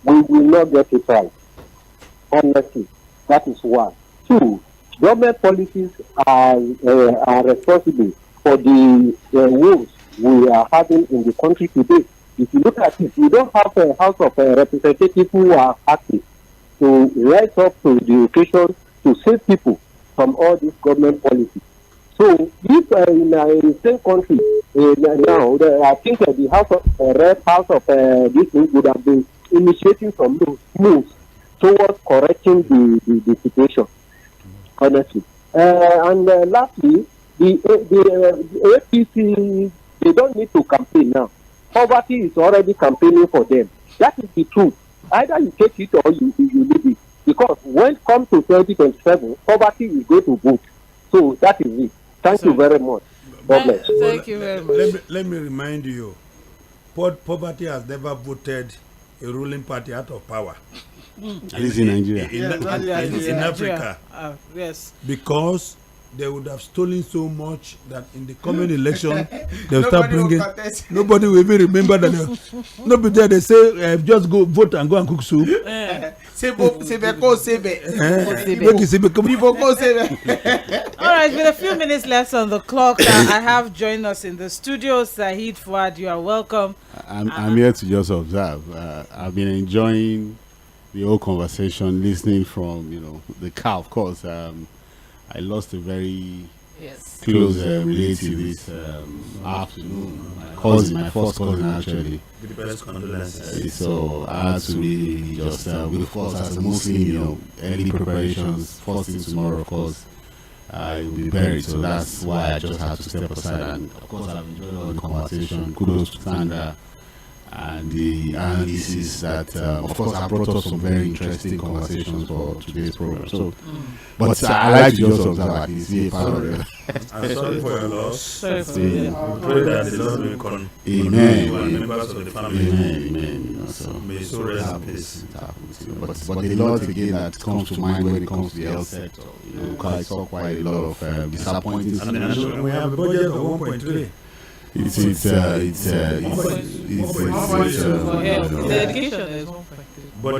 we will not get it right. Honestly, that is one. Two, government policies are responsible for the woes we are having in the country today. If you look at it, we don't have a House of Representatives who are active to rise up to the occasion to save people from all these government policies. So if in the same country now, I think the House of this thing would have been initiating some moves towards correcting the situation, honestly. And lastly, the APC, they don't need to campaign now. Poverty is already campaigning for them. That is the truth. Either you take it or you leave it. Because when it comes to 2027, poverty is going to vote. So that is it. Thank you very much. God bless. Thank you very much. Let me remind you, poverty has never voted a ruling party out of power. At least in Nigeria. In Africa. Yes. Because they would have stolen so much that in the coming election they'll start bringing. Nobody will even remember that. Nobody there. They say just go vote and go and cook soup. All right, with a few minutes left on the clock, I have joined us in the studio Saheed Fuad. You are welcome. I'm here to just observe. I've been enjoying the whole conversation, listening from the car, of course. I lost a very close relative this afternoon. My first cousin actually. With the best condolences. So I had to really just, of course, as a Muslim, early preparations. First thing tomorrow, of course, I will be buried. So that's why I just had to step aside. And of course, I've enjoyed all the conversation. Kudos to Sandra and the analysis that, of course, I brought up some very interesting conversations for today's program. So, but I like to just observe at least be a part of it. I'm sorry for your loss. Amen. Pray that the Lord will come. Amen. Members of the family. Amen. So may so rest in peace. But the lot again that comes to mind when it comes to the health sector, I saw quite a lot of disappointing. And we have a budget of 1.3. It's but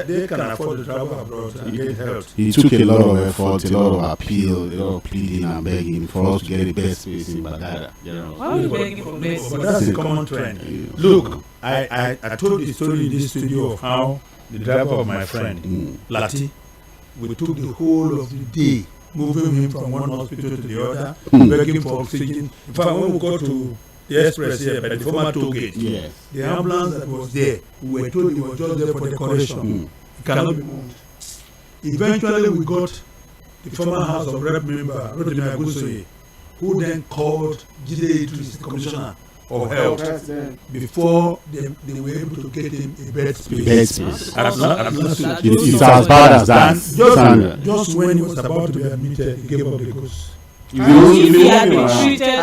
they can afford to travel abroad and get help. It took a lot of effort, a lot of appeal, a lot of pleading and begging for us to get the best space in Baghdad. Why are you begging for best? But that's a common trend. Look, I told the story in this studio of how the driver of my friend, Lati, we took the whole of the day moving him from one hospital to the other, begging for oxygen. In fact, when we got to the express here by the former toll gate, the ambulance that was there, we were told it was just there for decoration. It cannot be moved. Eventually, we got the former House of Rep member, WG=, who then called Jide, the commissioner of health, before they were able to get him a bed space. It's as bad as that. Just when he was about to be admitted, he gave up the ghost. If he had been treated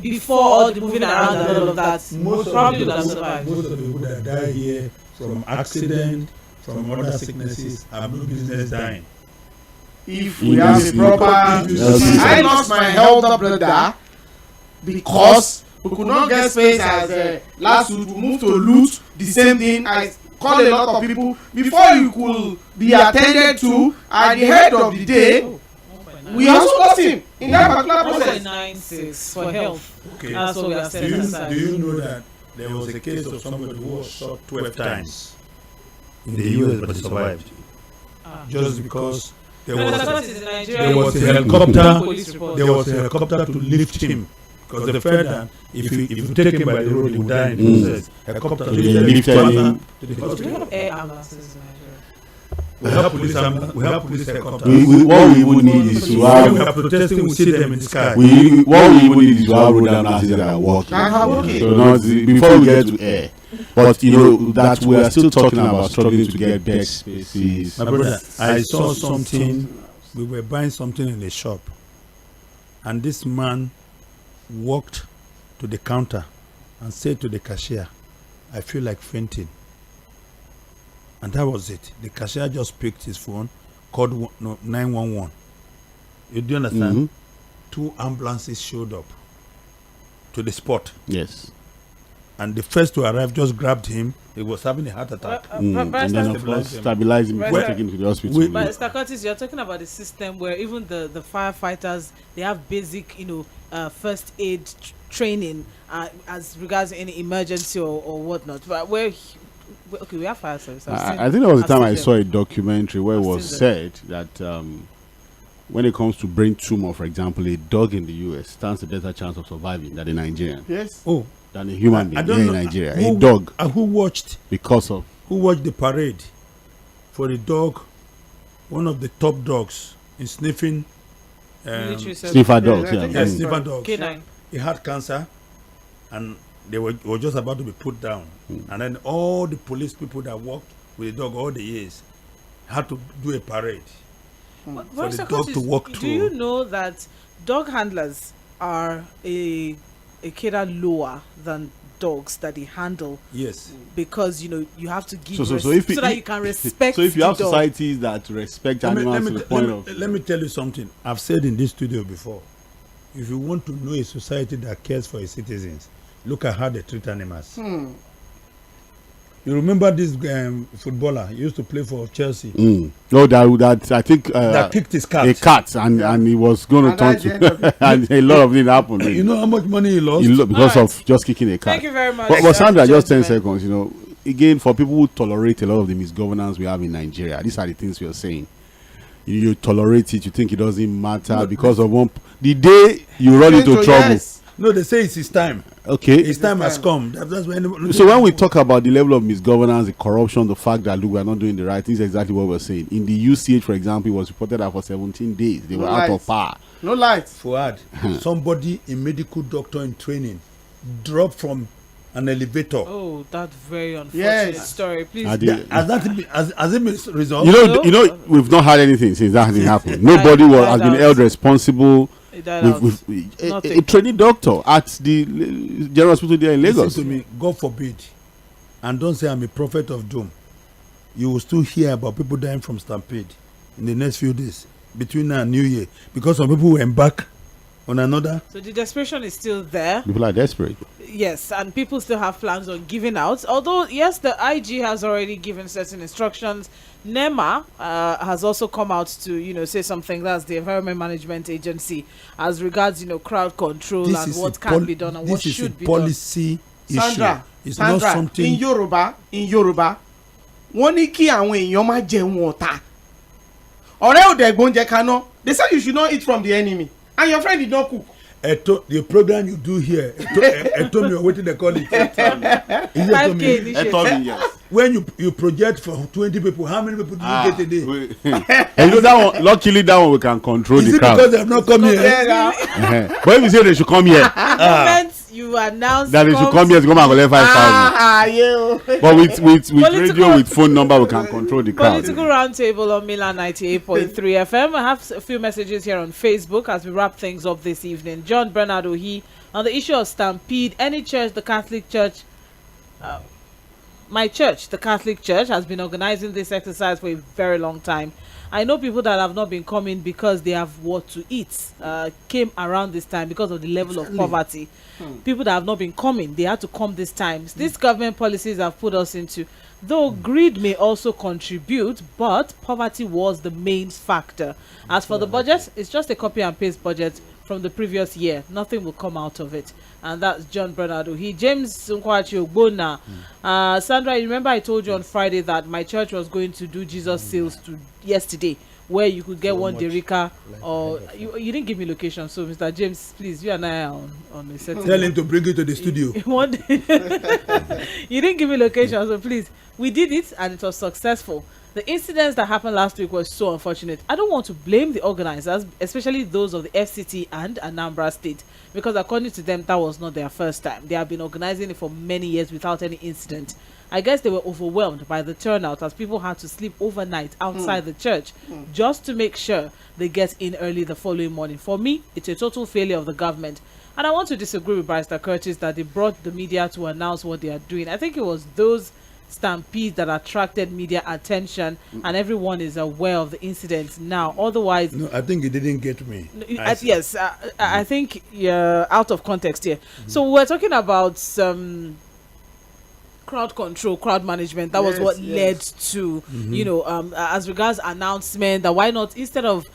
before all the moving around and all of that, most probably would have survived. Most of the people that die here from accident, from other sicknesses, have no business dying. If we have a proper, I lost my elder brother because we could not get space as last week. We moved to loot the same thing. I called a lot of people before you could be attended to at the head of the day. We also lost him in that particular process. 96 for health. Okay. That's what we are setting aside. Do you know that there was a case of somebody who was shot 12 times in the US but survived? Just because there was a helicopter to lift him. Because they felt that if you take him by the road, he would die in the process. Helicopter to lift him to the hospital. Air ambulances in Nigeria. We have police helicopters. What we would need is to have. We are protesting. We see them in the sky. What we would need is to have road ambulances that are working. So not before we get to air. But you know that we are still talking about struggling to get bed spaces. My brother, I saw something. We were buying something in a shop, and this man walked to the counter and said to the cashier, "I feel like fainting." And that was it. The cashier just picked his phone, called 911. You do understand? 2 ambulances showed up to the spot. Yes. And the first to arrive just grabbed him. He was having a heart attack. And then of course stabilized him before taking him to the hospital. But Mr. Curtis, you're talking about the system where even the firefighters, they have basic, first aid training as regards any emergency or whatnot. But we have fire service. I think there was a time I saw a documentary where it was said that when it comes to brain tumor, for example, a dog in the US stands a better chance of surviving than a Nigerian. Yes. Than a human being here in Nigeria. A dog. Who watched the parade for the dog, one of the top dogs in sniffing sniffer dogs, sniffer dogs. K9. He had cancer, and they were just about to be put down. And then all the police people that worked with the dog all the years had to do a parade for the dog to walk through. Do you know that dog handlers are a cadre lower than dogs that they handle? Yes. Because you have to give so that you can respect. So if you have the societies that respect animals to the point of. Let me tell you something. I've said in this studio before. If you want to know a society that cares for its citizens, look at how they treat animals. You remember this footballer? He used to play for Chelsea. No, that I think that kicked his cat. A cat, and he was going to turn to, and a lot of things happened. You know how much money he lost? Because of just kicking a cat. Thank you very much. But Sandra, just 10 seconds. Again, for people who tolerate a lot of the misgovernance we have in Nigeria, these are the things we are saying. You tolerate it. You think it doesn't matter because of the day you run into trouble. Yes. No, they say it's his time. Okay. His time has come. That's when. So when we talk about the level of misgovernance, the corruption, the fact that we are not doing the right thing, is exactly what we're saying. In the UCH, for example, it was reported that for 17 days they were out of power. No lights. Fuad, somebody, a medical doctor in training, dropped from an elevator. Oh, that's very unfortunate story. Please. Has it been resolved? You know, we've not had anything since that thing happened. Nobody has been held responsible. With a training doctor at the general hospital there in Lagos. Listen to me, God forbid, and don't say I'm a prophet of doom. You will still hear about people dying from stampede in the next few days between now and New Year because some people will embark on another. So the desperation is still there. People are desperate. Yes, and people still have plans on giving out. Although, yes, the IG has already given certain instructions. NEMA has also come out to, say something. That's the Environment Management Agency as regards, crowd control and what can be done and what should be done. This is a policy issue. It's Sandra, not something. In Yoruba, wọ́n ní kí àwọn èèyàn má jẹun ọ̀tá. Ọ̀rẹ́ òde gbóúnjẹ kaná. They said you should not eat from the enemy, and your friend did not cook. The program you do here, Etomi, what do they call it? 5K initiative. Yes. When you project for 20 people, how many people do you get a day? And that one, luckily that one we can control the crowd. Because they have not come here? But if you say they should come here, you announce that they should come here to come and collect 5,000. But with radio, with phone number, we can control the crowd. Political Roundtable on Milan 98.3 FM. I have a few messages here on Facebook as we wrap things up this evening. John Bernard Ohi on the issue of stampede. Any church, the Catholic Church, my church, the Catholic Church, has been organizing this exercise for a very long time. I know people that have not been coming because they have what to eat came around this time because of the level of poverty. People that have not been coming, they had to come this time. These government policies have put us into, though greed may also contribute, but poverty was the main factor. As for the budget, it's just a copy and paste budget from the previous year. Nothing will come out of it. And that's John Bernardo. James Mswoɪᴜᴜnᴜ. Sandra, you remember I told you on Friday that my church was going to do Jesus sales yesterday, where you could get one Derica, or you didn't give me location. So Mr. James, please, you and I are on a certain. Tell him to bring it to the studio. You didn't give me location, so please, we did it and it was successful. The incidents that happened last week was so unfortunate. I don't want to blame the organizers, especially those of the FCT and Anambra State, because according to them, that was not their first time. They have been organizing it for many years without any incident. I guess they were overwhelmed by the turnout as people had to sleep overnight outside the church just to make sure they get in early the following morning. For me, it's a total failure of the government. And I want to disagree with Barrister Curtis that they brought the media to announce what they are doing. I think it was those stampedes that attracted media attention, and everyone is aware of the incidents now. Otherwise, no, I think you didn't get me. Yes, I think you're out of context here. So we're talking about some crowd control, crowd management. That was what led to, you know, as regards announcement, that why not, instead of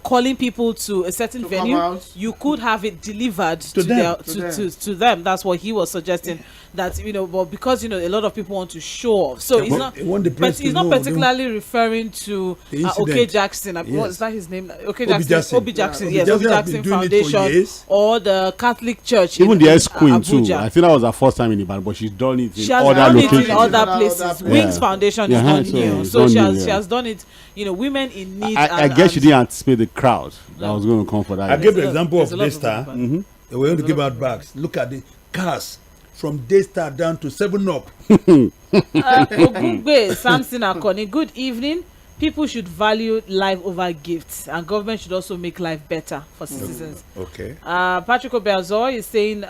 calling people to a certain venue, you could have it delivered to them. That's what he was suggesting. That, you know, but because, you know, a lot of people want to show off, so it's not. But he's not particularly referring to OK Jackson. What is that his name? OK Jackson. Obi Jackson. Yes, Obi Jackson Foundation or the Catholic Church. Even the ex Queen too. I think that was her first time in Ibadan, but she's done it in other locations, in other places. Wings Foundation is not new, so she has done it. You know, women in need. I guess she didn't anticipate the crowd that was going to come for that. I gave the example of Daystar. They were going to give out bags. Look at the cars from Daystar down to 7-Up. Tᴏɪᴛᴛᴇ MSOIᴟ, good evening. People should value life over gifts, and government should also make life better for citizens. Okay. Patrick Obeazor is saying,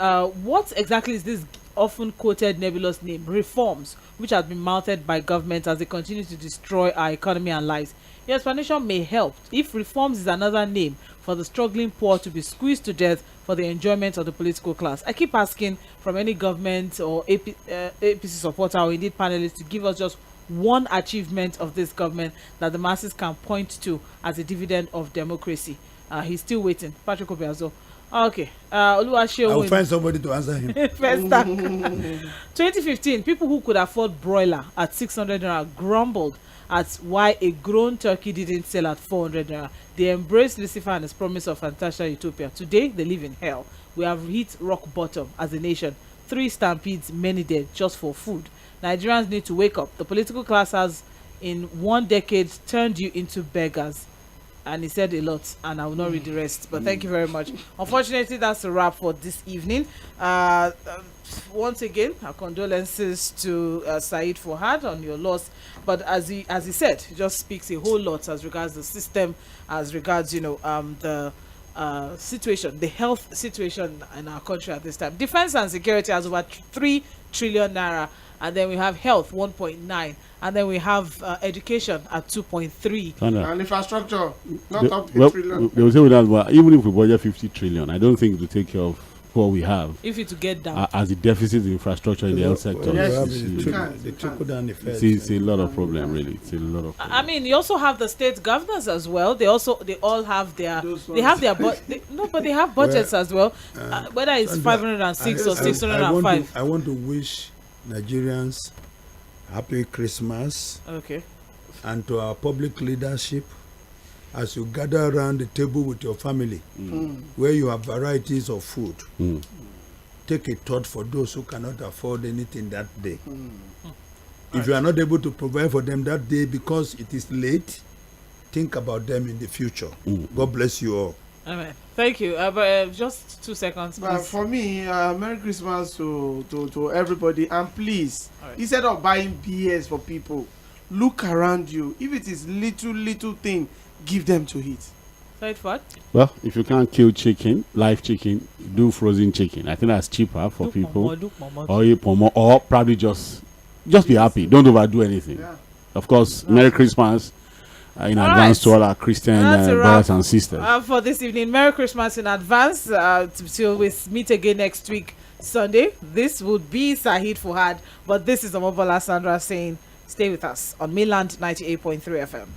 what exactly is this often quoted nebulous name? Reforms, which has been mouthed by government as they continue to destroy our economy and lives. Your explanation may help if reforms is another name for the struggling poor to be squeezed to death for the enjoyment of the political class. I keep asking from any government or APC supporter or indeed panelists to give us just one achievement of this government that the masses can point to as a dividend of democracy. He's still waiting. Patrick Obeazor. Okay. I'll find somebody to answer him. First 2015, people who could afford broiler at 600 naira grumbled at why a grown turkey didn't sell at 400 naira. They embraced Lucifer and his promise of fantastic utopia. Today, they live in hell. We have hit rock bottom as a nation. 3 stampedes, many dead, just for food. Nigerians need to wake up. The political class has, in 1 decade, turned you into beggars. And he said a lot, and I will not read the rest. But thank you very much. Unfortunately, that's a wrap for this evening. Once again, our condolences to Said Fuhad on your loss. But as he said, he just speaks a whole lot as regards the system, as regards, you know, the situation, the health situation in our country at this time. Defense and security has over 3 trillion naira, and then we have health 1.9, and then we have education at 2.3, and infrastructure not up to trillion. They will say with that, but even if we budget 50 trillion, I don't think it will take care of what we have. If it to get down as the deficit in infrastructure in the health sector, it's a lot of problem. Really, it's a lot of problem. I mean, you also have the state governors as well. They all have their but they have budgets as well. Whether it's 506 or 605. I want to wish Nigerians happy Christmas. Okay. And to our public leadership, as you gather around the table with your family, where you have varieties of food, take a thought for those who cannot afford anything that day. If you are not able to provide for them that day because it is late, think about them in the future. God bless you all. Amen. Thank you. Just 2 seconds, please. For me, Merry Christmas to everybody, and please, instead of buying BS for people, look around you. If it is little thing, give them to eat. Right, what? Well, if you can't kill chicken, live chicken, do frozen chicken. I think that's cheaper for people. Or eat pomo, or probably just be happy. Don't overdo anything. Yeah. Of course, Merry Christmas in advance to all our Christian brothers and sisters. For this evening, Merry Christmas in advance. Till we meet again next week, Sunday. This would be Said Fuhad, but this is Omobola Sandra saying, stay with us on Mainland 98.3 FM.